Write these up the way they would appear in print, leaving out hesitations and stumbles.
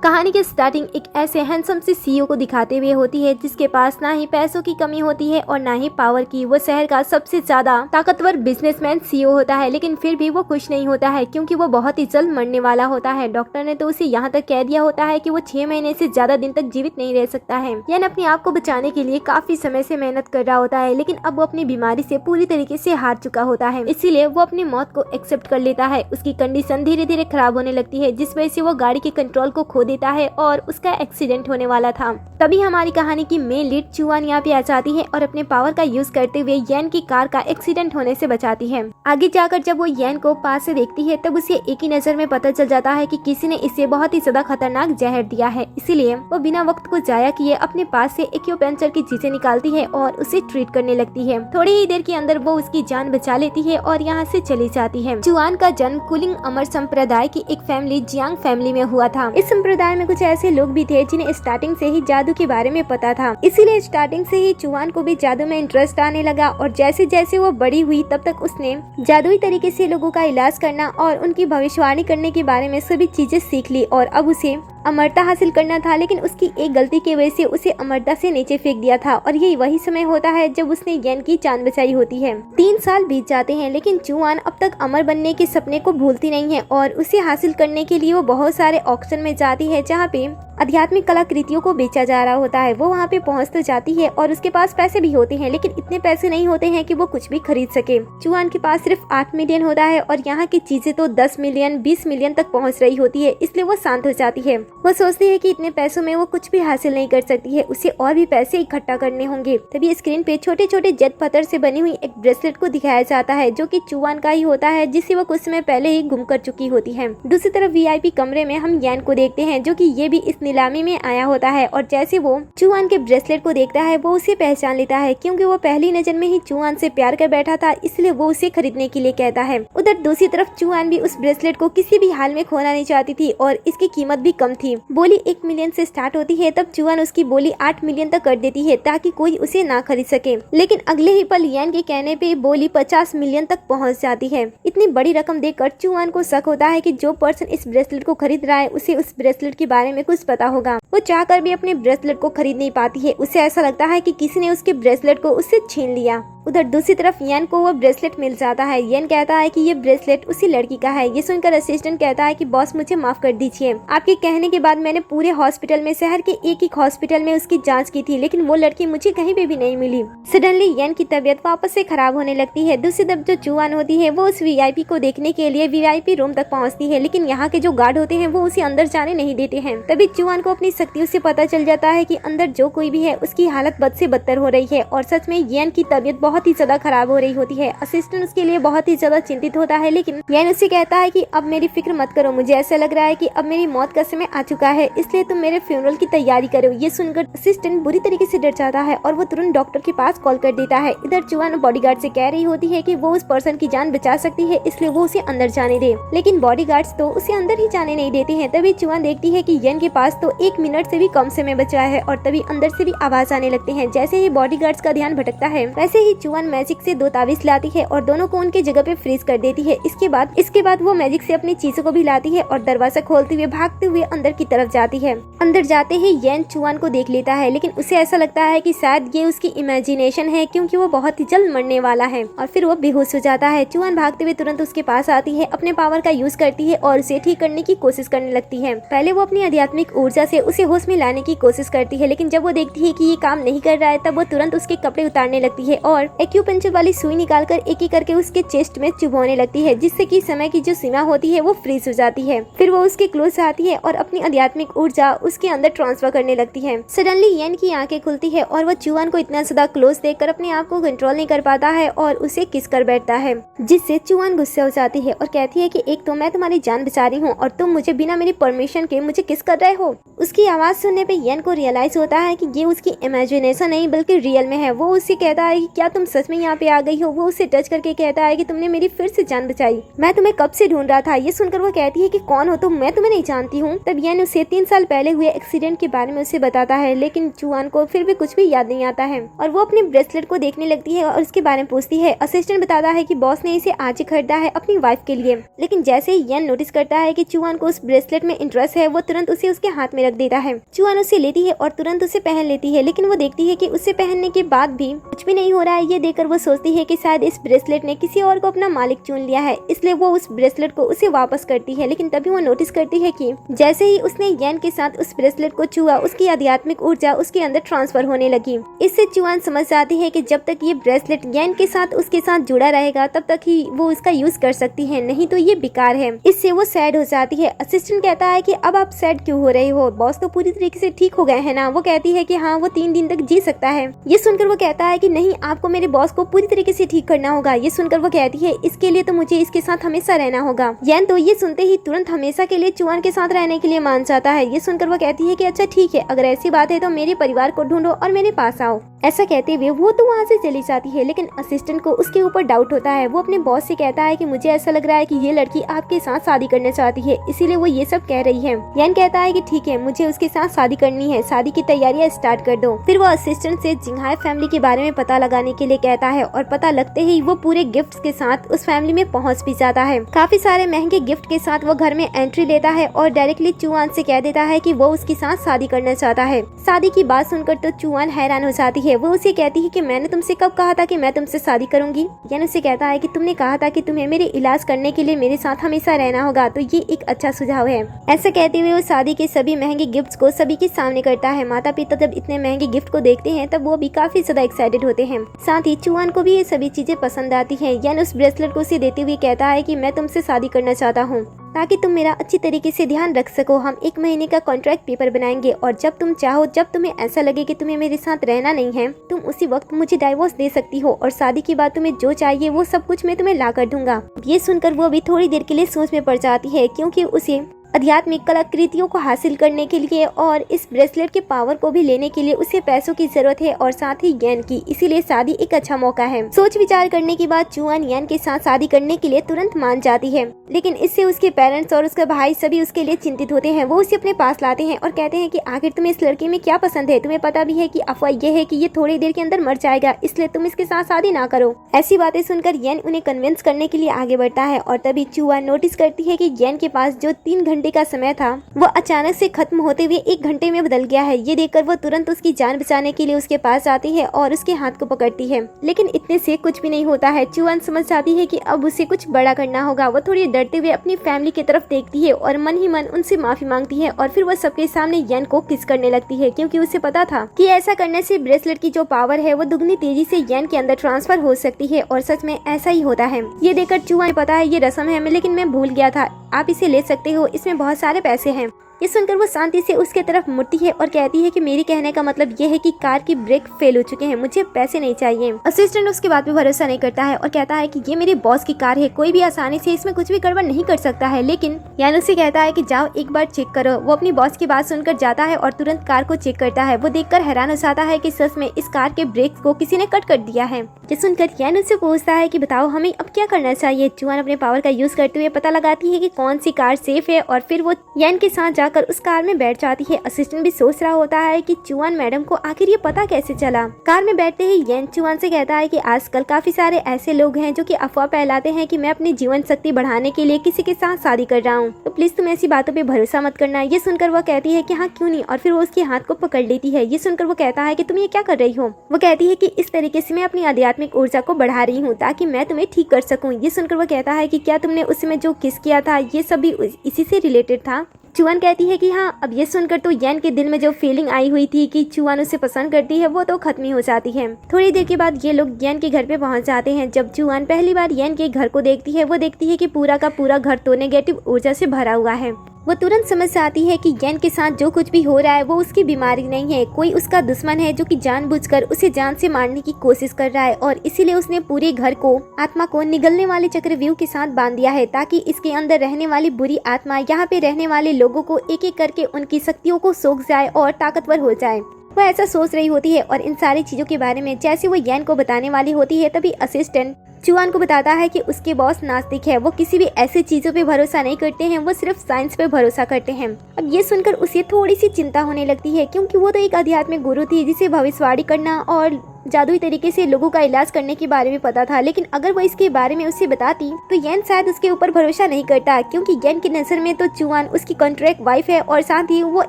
कहानी की स्टार्टिंग एक ऐसे हैंडसम से सीईओ को दिखाते हुए होती है जिसके पास ना ही पैसों की कमी होती है और ना ही पावर की। वो शहर का सबसे ज्यादा ताकतवर बिजनेसमैन सीईओ होता है, लेकिन फिर भी वो खुश नहीं होता है क्योंकि वो बहुत ही जल्द मरने वाला होता है। डॉक्टर ने तो उसे यहाँ तक कह दिया होता है कि वो 6 महीने से ज्यादा दिन तक जीवित नहीं रह सकता है। यान अपने आप को बचाने के लिए काफी समय से मेहनत कर रहा होता है, लेकिन अब वो अपनी बीमारी से पूरी तरीके से हार चुका होता है, इसीलिए वो अपनी मौत को एक्सेप्ट कर लेता है। उसकी कंडीशन धीरे धीरे खराब होने लगती है, जिस वजह से वो गाड़ी के कंट्रोल को खो देता है और उसका एक्सीडेंट होने वाला था। तभी हमारी कहानी की मेन लीड चुआन यहाँ पे आ जाती है और अपने पावर का यूज करते हुए यैन की कार का एक्सीडेंट होने से बचाती है। आगे जाकर जब वो यैन को पास से देखती है तब उसे एक ही नजर में पता चल जाता है कि किसी ने इसे बहुत ही ज्यादा खतरनाक जहर दिया है, इसीलिए वो बिना वक्त को जाया किए अपने पास से एक्यूपेंचर की चीजें निकालती है और उसे ट्रीट करने लगती है। थोड़ी ही देर के अंदर वो उसकी जान बचा लेती है और यहाँ से चली जाती है। चुआन का जन्म कुलिंग अमर संप्रदाय की एक फैमिली जियांग फैमिली में हुआ था। इस संप्रदाय में कुछ ऐसे लोग भी थे जिन्हें स्टार्टिंग से ही जादू के बारे में पता था, इसीलिए स्टार्टिंग से ही चुआन को भी जादू में इंटरेस्ट आने लगा और जैसे जैसे वो बड़ी हुई तब तक उसने जादुई तरीके से लोगों का इलाज करना और उनकी भविष्यवाणी करने के बारे में सभी चीजें सीख ली और अब उसे अमरता हासिल करना था, लेकिन उसकी एक गलती की वजह से उसे अमरता से नीचे फेंक दिया था और यही वही समय होता है जब उसने यैन की जान बचाई होती है। 3 साल बीत जाते हैं, लेकिन चुआन अब तक अमर बनने के सपने को भूलती नहीं है और उसे हासिल करने के लिए वो बहुत सारे ऑक्शन में जाती है जहाँ पे आध्यात्मिक कलाकृतियों को बेचा जा रहा होता है। वो वहाँ पे पहुँच तो जाती है और उसके पास पैसे भी होते हैं, लेकिन इतने पैसे नहीं होते हैं कि वो कुछ भी खरीद सके। चुआन के पास सिर्फ 8 मिलियन होता है और यहाँ की चीजें तो 10 मिलियन 20 मिलियन तक पहुँच रही होती है, इसलिए वो शांत हो जाती है। वो सोचती है कि इतने पैसों में वो कुछ भी हासिल नहीं कर सकती है, उसे और भी पैसे इकट्ठा करने होंगे। तभी स्क्रीन पे छोटे छोटे जेट पत्थर से बनी हुई एक ब्रेसलेट को दिखाया जाता है जो कि चुआन का ही होता है, जिसे वो कुछ समय पहले ही गुम कर चुकी होती है। दूसरी तरफ वीआईपी कमरे में हम यैन को देखते हैं जो कि ये भी इस नीलामी में आया होता है और जैसे वो चुआन के ब्रेसलेट को देखता है वो उसे पहचान लेता है क्योंकि वो पहली नजर में ही चुआन से प्यार कर बैठा था, इसलिए वो उसे खरीदने के लिए कहता है। उधर दूसरी तरफ चुआन भी उस ब्रेसलेट को किसी भी हाल में खोना नहीं चाहती थी और इसकी कीमत भी कम थी। बोली 1 मिलियन से स्टार्ट होती है, तब चुआन उसकी बोली 8 मिलियन तक कर देती है ताकि कोई उसे ना खरीद सके, लेकिन अगले ही पल यैन के कहने पे बोली 50 मिलियन तक पहुंच जाती है। इतनी बड़ी रकम देखकर चुआन को शक होता है कि जो पर्सन इस ब्रेसलेट को खरीद रहा है उसे उस ब्रेसलेट के बारे में कुछ पता होगा। वो चाहकर भी अपने ब्रेसलेट को खरीद नहीं पाती है, उसे ऐसा लगता है कि किसी ने उसके ब्रेसलेट को उससे छीन लिया। उधर दूसरी तरफ यैन को वो ब्रेसलेट मिल जाता है। यैन कहता है कि ये ब्रेसलेट उसी लड़की का है। ये सुनकर असिस्टेंट कहता है कि बॉस मुझे माफ कर दीजिए, आपके कहने के बाद मैंने पूरे हॉस्पिटल में, शहर के एक हॉस्पिटल में उसकी जांच की थी, लेकिन वो लड़की मुझे कहीं पे भी नहीं मिली। सडनली यैन की तबीयत वापस से खराब होने लगती है। दूसरी तरफ जो चुआन होती है वो उस वीआईपी को देखने के लिए वीआईपी रूम तक पहुँचती है, लेकिन यहाँ के जो गार्ड होते हैं वो उसे अंदर जाने नहीं देते हैं। तभी चुआन को अपनी शक्तियों से पता चल जाता है कि अंदर जो कोई भी है उसकी हालत बद से बदतर हो रही है और सच में यैन की तबीयत बहुत ही ज्यादा खराब हो रही होती है। असिस्टेंट उसके लिए बहुत ही ज्यादा चिंतित होता है, लेकिन यैन उससे कहता है कि अब मेरी फिक्र मत करो, मुझे ऐसा लग रहा है कि अब मेरी मौत का समय आ चुका है, इसलिए तुम मेरे फ्यूनरल की तैयारी करो। ये सुनकर असिस्टेंट बुरी तरीके से डर जाता है और वो तुरंत डॉक्टर के पास कॉल कर देता है। इधर चुआन बॉडीगार्ड से कह रही होती है कि वो उस पर्सन की जान बचा सकती है, इसलिए वो उसे अंदर जाने दे, लेकिन बॉडीगार्ड्स तो उसे अंदर ही जाने नहीं देते हैं। तभी चुआन देखती है कि यैन के पास तो 1 मिनट से भी कम समय बचा है और तभी अंदर से भी आवाज आने लगते हैं। जैसे ही बॉडीगार्ड्स का ध्यान भटकता है वैसे ही चुआन मैजिक से 2 ताबीज लाती है और दोनों को उनके जगह पे फ्रीज कर देती है। इसके बाद वो मैजिक से अपनी चीजों को भी लाती है और दरवाजा खोलते हुए भागते हुए अंदर की तरफ जाती है। अंदर जाते ही यैन चुआन को देख लेता है, लेकिन उसे ऐसा लगता है कि शायद ये उसकी इमेजिनेशन है क्योंकि वो बहुत ही जल्द मरने वाला है और फिर वो बेहोश हो जाता है। चुआन भागते हुए तुरंत उसके पास आती है, अपने पावर का यूज करती है और उसे ठीक करने की कोशिश करने लगती है। पहले वो अपनी आध्यात्मिक ऊर्जा से उसे होश में लाने की कोशिश करती है, लेकिन जब वो देखती है कि ये काम नहीं कर रहा है तब वो तुरंत उसके कपड़े उतारने लगती है और एक्यूपंक्चर वाली सुई निकालकर एक एक करके उसके चेस्ट में चुभोने लगती है, जिससे कि समय की जो सीमा होती है वो फ्रीज हो जाती है। फिर वो उसके क्लोज आती है और अपनी आध्यात्मिक ऊर्जा उसके अंदर ट्रांसफर करने लगती है। सडनली यैन की आंखें खुलती है और वो चुआन को इतना ज्यादा क्लोज देखकर अपने आप को कंट्रोल नहीं कर पाता है और उसे किस कर बैठता है, जिससे चुआन गुस्से हो जाती है और कहती है कि एक तो मैं तुम्हारी जान बचा रही हूँ और तुम मुझे बिना मेरी परमिशन के मुझे किस कर रहे हो। उसकी की आवाज सुनने पे येन को रियलाइज होता है कि ये उसकी इमेजिनेशन नहीं बल्कि रियल में है। वो उससे कहता है कि क्या तुम सच में यहाँ पे आ गई हो। वो उससे टच करके कहता है कि तुमने मेरी फिर से जान बचाई, मैं तुम्हें कब से ढूंढ रहा था। ये सुनकर वो कहती है कि कौन हो तुम, मैं तुम्हें नहीं जानती हूँ। तब येन उसे 3 साल पहले हुए एक्सीडेंट के बारे में उसे बताता है, लेकिन चुआन को फिर भी कुछ भी याद नहीं आता है और वो अपने ब्रेसलेट को देखने लगती है और उसके बारे में पूछती है। असिस्टेंट बताता है कि बॉस ने इसे आज ही खरीदा है अपनी वाइफ के लिए, लेकिन जैसे ही येन नोटिस करता है कि चुआन को उस ब्रेसलेट में इंटरेस्ट है, वो तुरंत उसे उसके हाथ में रख देता है। चुआन उसे लेती है और तुरंत उसे पहन लेती है, लेकिन वो देखती है कि उसे पहनने के बाद भी कुछ भी नहीं हो रहा है। ये देखकर वो सोचती है कि शायद इस ब्रेसलेट ने किसी और को अपना मालिक चुन लिया है, इसलिए वो उस ब्रेसलेट को उसे वापस करती है। लेकिन तभी वो नोटिस करती है कि जैसे ही उसने येन के साथ उस ब्रेसलेट को छुआ, उसकी आध्यात्मिक ऊर्जा उसके अंदर ट्रांसफर होने लगी। इससे चुआन समझ जाती है कि जब तक ये ब्रेसलेट येन के साथ उसके साथ जुड़ा रहेगा तब तक ही वो इसका यूज कर सकती है, नहीं तो ये बेकार है। इससे वो सैड हो जाती है। असिस्टेंट कहता है कि अब आप सैड क्यों हो रहे हो, बॉस तो पूरी तरीके से ठीक हो गए हैं ना। वो कहती है कि हाँ, वो 3 दिन तक जी सकता है। ये सुनकर वो कहता है कि नहीं, आपको मेरे बॉस को पूरी तरीके से ठीक करना होगा। ये सुनकर वो कहती है इसके लिए तो मुझे इसके साथ हमेशा रहना होगा। येन तो ये सुनते ही तुरंत हमेशा के लिए चुआन के साथ रहने के लिए मान जाता है। ये सुनकर वो कहती है कि अच्छा ठीक है, अगर ऐसी बात है तो मेरे परिवार को ढूंढो और मेरे पास आओ। ऐसा कहते हुए वो तो वहाँ से चली जाती है, लेकिन असिस्टेंट को उसके ऊपर डाउट होता है। वो अपने बॉस से कहता है कि मुझे ऐसा लग रहा है कि ये लड़की आपके साथ शादी करना चाहती है, इसीलिए वो ये सब कह रही है। येन कहता है कि ठीक है, मुझे उसके साथ शादी करनी है, शादी की तैयारियां स्टार्ट कर दो। फिर वो असिस्टेंट से जिंगहाई फैमिली के बारे में पता लगाने के लिए कहता है और पता लगते ही वो पूरे गिफ्ट्स के साथ उस फैमिली में पहुंच भी जाता है। काफी सारे महंगे गिफ्ट के साथ वो घर में एंट्री लेता है और डायरेक्टली चुआन से कह देता है कि वो उसके साथ शादी करना चाहता है। शादी की बात सुनकर तो चुआन हैरान हो जाती है। वो उसे कहती है कि मैंने तुमसे कब कहा था कि मैं तुमसे शादी करूंगी। येन उसे कहता है कि तुमने कहा था कि तुम्हें मेरे इलाज करने के लिए मेरे साथ हमेशा रहना होगा, तो ये एक अच्छा सुझाव है। ऐसा कहते हुए वो शादी के सभी महंगे गिफ्ट्स को सभी के सामने करता है। माता पिता जब इतने महंगे गिफ्ट को देखते हैं तब वो भी काफी ज्यादा एक्साइटेड होते हैं। साथ ही चुआन को भी ये सभी चीजें पसंद आती है। येन उस ब्रेसलेट को उसे देते हुए कहता है कि मैं तुमसे शादी करना चाहता हूँ ताकि तुम मेरा अच्छी तरीके से ध्यान रख सको। हम 1 महीने का कॉन्ट्रैक्ट पेपर बनाएंगे और जब तुम चाहो, जब तुम्हें ऐसा लगे कि तुम्हें मेरे साथ रहना नहीं है, तुम उसी वक्त मुझे डाइवोर्स दे सकती हो और शादी के बाद तुम्हें जो चाहिए वो सब कुछ मैं तुम्हें ला कर दूंगा। ये सुनकर वो भी थोड़ी देर के लिए सोच में पड़ जाती है, क्योंकि उसे आध्यात्मिक कलाकृतियों को हासिल करने के लिए और इस ब्रेसलेट के पावर को भी लेने के लिए उसे पैसों की जरूरत है और साथ ही येन की, इसीलिए शादी एक अच्छा मौका है। सोच विचार करने के बाद चुआन येन के साथ शादी करने के लिए तुरंत मान जाती है, लेकिन इससे उसके पेरेंट्स और उसका भाई सभी उसके लिए चिंतित होते हैं। वो उसे अपने पास लाते हैं और कहते हैं कि आखिर तुम्हें इस लड़के में क्या पसंद है, तुम्हें पता भी है कि अफवाह ये है कि ये थोड़ी देर के अंदर मर जाएगा, इसलिए तुम इसके साथ शादी ना करो। ऐसी बातें सुनकर येन उन्हें कन्विंस करने के लिए आगे बढ़ता है और तभी चुआन नोटिस करती है कि येन के पास जो 3 घंटे का समय था वो अचानक से खत्म होते हुए 1 घंटे में बदल गया है। ये देखकर वो तुरंत उसकी जान बचाने के लिए उसके पास आती है और उसके हाथ को पकड़ती है, लेकिन इतने से कुछ भी नहीं होता है। चुआन समझ जाती है कि अब उसे कुछ बड़ा करना होगा। वो थोड़ी डरते हुए अपनी फैमिली की तरफ देखती है और मन ही मन उनसे माफी मांगती है और फिर वो सबके सामने येन को किस करने लगती है, क्योंकि उसे पता था कि ऐसा करने से ब्रेसलेट की जो पावर है वो दुगनी तेजी से येन के अंदर ट्रांसफर हो सकती है और सच में ऐसा ही होता है। ये देखकर चुआन पता है ये रस्म है, लेकिन मैं भूल गया था, आप इसे ले सकते हो, इसमें बहुत सारे पैसे हैं। ये सुनकर वो शांति से उसके तरफ मुड़ती है और कहती है कि मेरे कहने का मतलब ये है कि कार की ब्रेक फेल हो चुके हैं, मुझे पैसे नहीं चाहिए। असिस्टेंट उसकी बात पे भरोसा नहीं करता है और कहता है कि ये मेरे बॉस की कार है, कोई भी आसानी से इसमें कुछ भी गड़बड़ नहीं कर सकता है। लेकिन यान उसे कहता है कि जाओ एक बार चेक करो। वो अपनी बॉस की बात सुनकर जाता है और तुरंत कार को चेक करता है। वो देखकर हैरान हो जाता है कि सच में इस कार के ब्रेक को किसी ने कट कर दिया है। ये सुनकर यान उससे पूछता है कि बताओ हमें अब क्या करना चाहिए। चुआन अपने पावर का यूज करते हुए पता लगाती है कि कौन सी कार सेफ है और फिर वो यान के साथ जाकर उस कार में बैठ जाती है। असिस्टेंट भी सोच रहा होता है कि चुआन मैडम को आखिर ये पता कैसे चला। कार में बैठते ही येन चुआन से कहता है कि आजकल काफी सारे ऐसे लोग हैं जो कि अफवाह फैलाते हैं कि मैं अपनी जीवन शक्ति बढ़ाने के लिए किसी के साथ शादी कर रहा हूँ, तो प्लीज तुम ऐसी बातों पे भरोसा मत करना। ये सुनकर वो कहती है कि हाँ क्यों नहीं, और फिर वो उसके हाथ को पकड़ लेती है। ये सुनकर वो कहता है कि तुम ये क्या कर रही हो। वो कहती है कि इस तरीके से मैं अपनी आध्यात्मिक ऊर्जा को बढ़ा रही हूँ ताकि मैं तुम्हें ठीक कर सकूँ। ये सुनकर वो कहता है कि क्या तुमने उस समय जो किस किया था ये सब भी इसी से रिलेटेड था। चुआन कहती है कि हाँ। अब ये सुनकर तो येन के दिल में जो फीलिंग आई हुई थी कि चुआन उसे पसंद करती है वो तो खत्म ही हो जाती है। थोड़ी देर के बाद ये लोग येन के घर पे पहुंच जाते हैं। जब चुआन पहली बार येन के घर को देखती है वो देखती है कि पूरा का पूरा घर तो नेगेटिव ऊर्जा से भरा हुआ है। वो तुरंत समझ से आती है कि येन के साथ जो कुछ भी हो रहा है वो उसकी बीमारी नहीं है, कोई उसका दुश्मन है जो कि जानबूझकर उसे जान से मारने की कोशिश कर रहा है और इसीलिए उसने पूरे घर को आत्मा को निगलने वाले चक्रव्यूह के साथ बांध दिया है ताकि इसके अंदर रहने वाली बुरी आत्मा यहाँ पे रहने वाले लोगों को एक एक करके उनकी शक्तियों को सोख जाए और ताकतवर हो जाए। वो ऐसा सोच रही होती है और इन सारी चीजों के बारे में जैसे वो येन को बताने वाली होती है तभी असिस्टेंट चुआन को बताता है कि उसके बॉस नास्तिक है, वो किसी भी ऐसी चीजों पे भरोसा नहीं करते हैं, वो सिर्फ साइंस पे भरोसा करते हैं। अब ये सुनकर उसे थोड़ी सी चिंता होने लगती है क्योंकि वो तो एक आध्यात्मिक गुरु थी जिसे भविष्यवाणी करना और जादुई तरीके से लोगों का इलाज करने के बारे में पता था, लेकिन अगर वो इसके बारे में उससे बताती तो येन शायद उसके ऊपर भरोसा नहीं करता क्योंकि येन की नजर में तो चुआन उसकी कॉन्ट्रैक्ट वाइफ है और साथ ही वो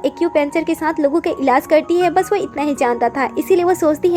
एक्यूपेंचर के साथ लोगों का इलाज करती है, बस वो इतना ही जानता था। इसीलिए वो सोचती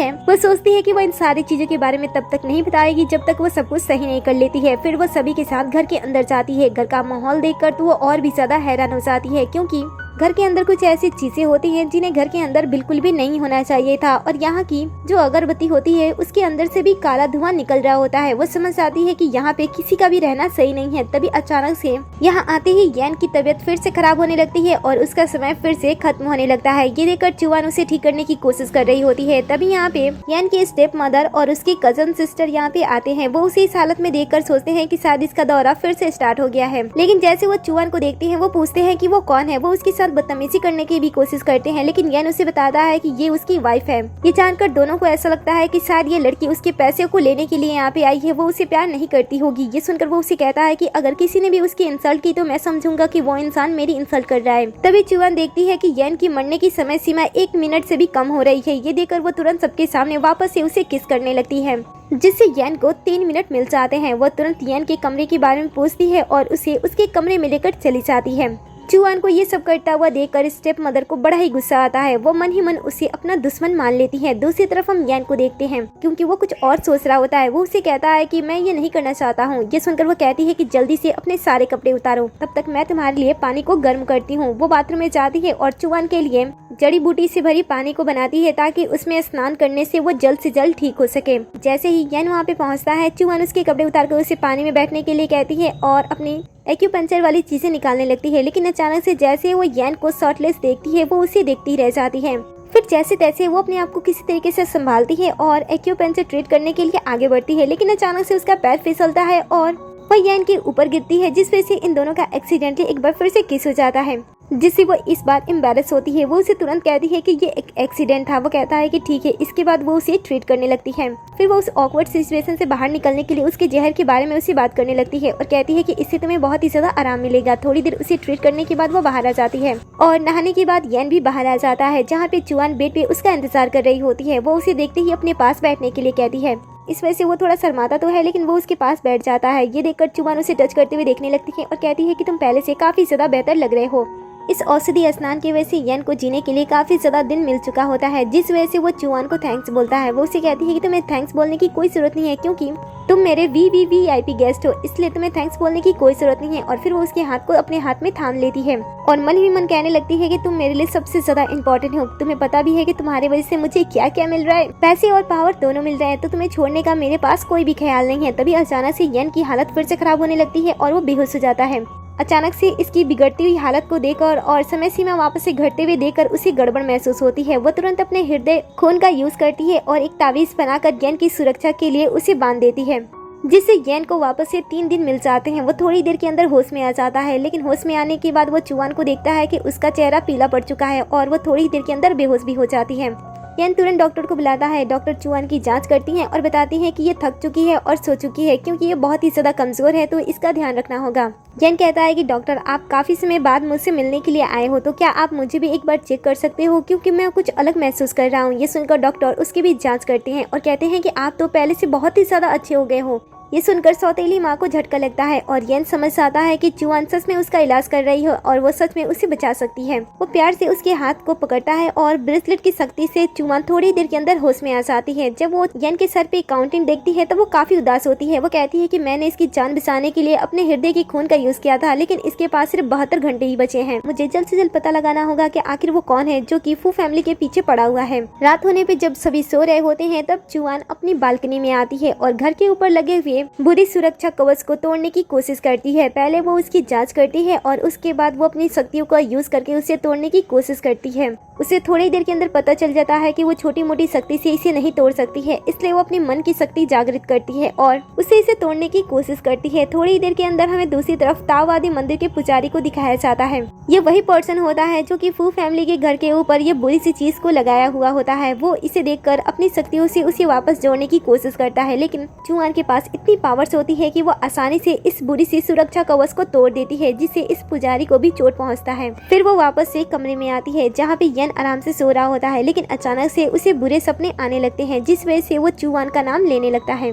है कि वो इन सारी चीजों के बारे में तब तक नहीं बताएगी जब तक वो सब कुछ सही नहीं कर लेती है। फिर वो सभी के साथ घर के अंदर जाती है। घर का माहौल देखकर तो वो और भी ज्यादा हैरान हो जाती है क्योंकि घर के अंदर कुछ ऐसी चीजें होती हैं जिन्हें घर के अंदर बिल्कुल भी नहीं होना चाहिए था और यहाँ की जो अगरबत्ती होती है उसके अंदर से भी काला धुआं निकल रहा होता है। वो समझ आती है कि यहाँ पे किसी का भी रहना सही नहीं है। तभी अचानक से यहाँ आते ही येन की तबीयत फिर से खराब होने लगती है और उसका समय फिर से खत्म होने लगता है। ये देखकर चुआन उसे ठीक करने की कोशिश कर रही होती है। तभी यहाँ पे येन की स्टेप मदर और उसकी कजन सिस्टर यहाँ पे आते हैं। वो उसे इस हालत में देखकर सोचते हैं कि शायद इसका दौरा फिर से स्टार्ट हो गया है, लेकिन जैसे वो चुआन को देखते हैं वो पूछते हैं कि वो कौन है। वो उसके साथ बदतमीजी करने की भी कोशिश करते हैं, लेकिन येन उसे बताता है कि ये उसकी वाइफ है। ये जानकर दोनों को ऐसा लगता है कि शायद ये लड़की उसके पैसे को लेने के लिए यहाँ पे आई है, वो उसे प्यार नहीं करती होगी। ये सुनकर वो उसे कहता है कि अगर किसी ने भी उसकी इंसल्ट की तो मैं समझूंगा कि वो इंसान मेरी इंसल्ट कर रहा है। तभी चुआन देखती है कि येन की मरने की समय सीमा 1 मिनट से भी कम हो रही है। ये देखकर वो तुरंत सबके सामने वापस से उसे किस करने लगती है, जिससे येन को 3 मिनट मिल जाते हैं। वो तुरंत येन के कमरे के बारे में पूछती है और उसे उसके कमरे में लेकर चली जाती है। चुआन को ये सब करता हुआ देखकर स्टेप मदर को बड़ा ही गुस्सा आता है। वो मन ही मन उसे अपना दुश्मन मान लेती है। दूसरी तरफ हम येन को देखते हैं क्योंकि वो कुछ और सोच रहा होता है। वो उसे कहता है कि मैं ये नहीं करना चाहता हूँ। ये सुनकर वो कहती है कि जल्दी से अपने सारे कपड़े उतारो, तब तक मैं तुम्हारे लिए पानी को गर्म करती हूँ। वो बाथरूम में जाती है और चुआन के लिए जड़ी बूटी से भरी पानी को बनाती है ताकि उसमें स्नान करने से वो जल्द से जल्द ठीक हो सके। जैसे ही येन वहाँ पे पहुँचता है, चुआन उसके कपड़े उतारकर उसे पानी में बैठने के लिए कहती है और अपनी एक्यूपंचर वाली चीजें निकालने लगती है, लेकिन अचानक से जैसे वो येन को शर्टलेस देखती है वो उसे देखती रह जाती है। फिर जैसे तैसे वो अपने आप को किसी तरीके से संभालती है और एक्यूपंचर ट्रीट करने के लिए आगे बढ़ती है, लेकिन अचानक से उसका पैर फिसलता है और वह येन के ऊपर गिरती है, जिस वजह से इन दोनों का एक्सीडेंटली एक बार फिर से किस हो जाता है, जिससे वो इस बार एम्बैरस होती है। वो उसे तुरंत कहती है कि ये एक एक्सीडेंट था। वो कहता है कि ठीक है। इसके बाद वो उसे ट्रीट करने लगती है। फिर वो उस ऑकवर्ड सिचुएशन से बाहर निकलने के लिए उसके जहर के बारे में उसे बात करने लगती है और कहती है कि इससे तुम्हें बहुत ही ज्यादा आराम मिलेगा। थोड़ी देर उसे ट्रीट करने के बाद वो बाहर आ जाती है और नहाने के बाद येन भी बाहर आ जाता है, जहाँ पे चुआन बेड पे उसका इंतजार कर रही होती है। वो उसे देखते ही अपने पास बैठने के लिए कहती है। इस वजह से वो थोड़ा शर्माता तो है, लेकिन वो उसके पास बैठ जाता है। ये देखकर चुआन उसे टच करते हुए देखने लगती है और कहती है कि तुम पहले से काफी ज्यादा बेहतर लग रहे हो। इस औषधि स्नान की वजह से येन को जीने के लिए काफी ज्यादा दिन मिल चुका होता है, जिस वजह से वो चुआन को थैंक्स बोलता है। वो उसे कहती है कि तुम्हें थैंक्स बोलने की कोई जरूरत नहीं है क्योंकि तुम मेरे VVVIP गेस्ट हो, इसलिए तुम्हें थैंक्स बोलने की कोई जरूरत नहीं है। और फिर वो उसके हाथ को अपने हाथ में थाम लेती है और मन ही मन कहने लगती है कि तुम मेरे लिए सबसे ज्यादा इम्पोर्टेंट हो। तुम्हें पता भी है कि तुम्हारी वजह से मुझे क्या क्या मिल रहा है, पैसे और पावर दोनों मिल रहे हैं, तो तुम्हें छोड़ने का मेरे पास कोई भी ख्याल नहीं है। तभी अचानक से येन की हालत फिर से खराब होने लगती है और वो बेहोश हो जाता है। अचानक से इसकी बिगड़ती हुई हालत को देखकर और समय सीमा वापस से घटते हुए देखकर उसे गड़बड़ महसूस होती है। वो तुरंत अपने हृदय खून का यूज करती है और एक तावीज बनाकर येन की सुरक्षा के लिए उसे बांध देती है, जिससे येन को वापस से 3 दिन मिल जाते हैं। वो थोड़ी देर के अंदर होश में आ जाता है, लेकिन होश में आने के बाद वो चुआन को देखता है कि उसका चेहरा पीला पड़ चुका है और वो थोड़ी देर के अंदर बेहोश भी हो जाती है। येन तुरंत डॉक्टर को बुलाता है। डॉक्टर चुआन की जांच करती हैं और बताती हैं कि ये थक चुकी है और सो चुकी है क्योंकि ये बहुत ही ज्यादा कमजोर है, तो इसका ध्यान रखना होगा। येन कहता है कि डॉक्टर, आप काफी समय बाद मुझसे मिलने के लिए आए हो, तो क्या आप मुझे भी एक बार चेक कर सकते हो क्योंकि मैं कुछ अलग महसूस कर रहा हूँ। ये सुनकर डॉक्टर उसकी भी जाँच करते हैं और कहते हैं कि आप तो पहले से बहुत ही ज्यादा अच्छे हो गए हो। ये सुनकर सौतेली माँ को झटका लगता है और येन समझ आता है कि चुआन सच में उसका इलाज कर रही है और वो सच में उसे बचा सकती है। वो प्यार से उसके हाथ को पकड़ता है और ब्रेसलेट की शक्ति से चुआन थोड़ी देर के अंदर होश में आ जाती है। जब वो येन के सर पे काउंटिंग देखती है तो वो काफी उदास होती है। वो कहती है कि मैंने इसकी जान बचाने के लिए अपने हृदय के खून का यूज किया था, लेकिन इसके पास सिर्फ 72 घंटे ही बचे हैं। मुझे जल्द से जल्द पता लगाना होगा कि आखिर वो कौन है जो कि फू फैमिली के पीछे पड़ा हुआ है। रात होने पे जब सभी सो रहे होते हैं तब चुआन अपनी बालकनी में आती है और घर के ऊपर लगे हुए ये बुरी सुरक्षा कवच को तोड़ने की कोशिश करती है। पहले वो उसकी जांच करती है और उसके बाद वो अपनी शक्तियों का यूज करके उसे तोड़ने की कोशिश करती है। उसे थोड़ी देर के अंदर पता चल जाता है कि वो छोटी मोटी शक्ति से इसे नहीं तोड़ सकती है, इसलिए वो अपनी मन की शक्ति जागृत करती है और उसे इसे तोड़ने की कोशिश करती है। थोड़ी देर के अंदर हमें दूसरी तरफ ताओवादी मंदिर के पुजारी को दिखाया जाता है। ये वही पर्सन होता है जो कि फू फैमिली के घर के ऊपर ये बुरी सी चीज को लगाया हुआ होता है। वो इसे देखकर अपनी शक्तियों से उसे वापस जोड़ने की कोशिश करता है, लेकिन चुआन के पास इतनी पावर्स होती है कि वो आसानी से इस बुरी सी सुरक्षा कवच को तोड़ देती है, जिससे इस पुजारी को भी चोट पहुंचता है। फिर वो वापस से कमरे में आती है जहाँ पे यन आराम से सो रहा होता है, लेकिन अचानक से उसे बुरे सपने आने लगते हैं, जिस वजह से वो चुआन का नाम लेने लगता है।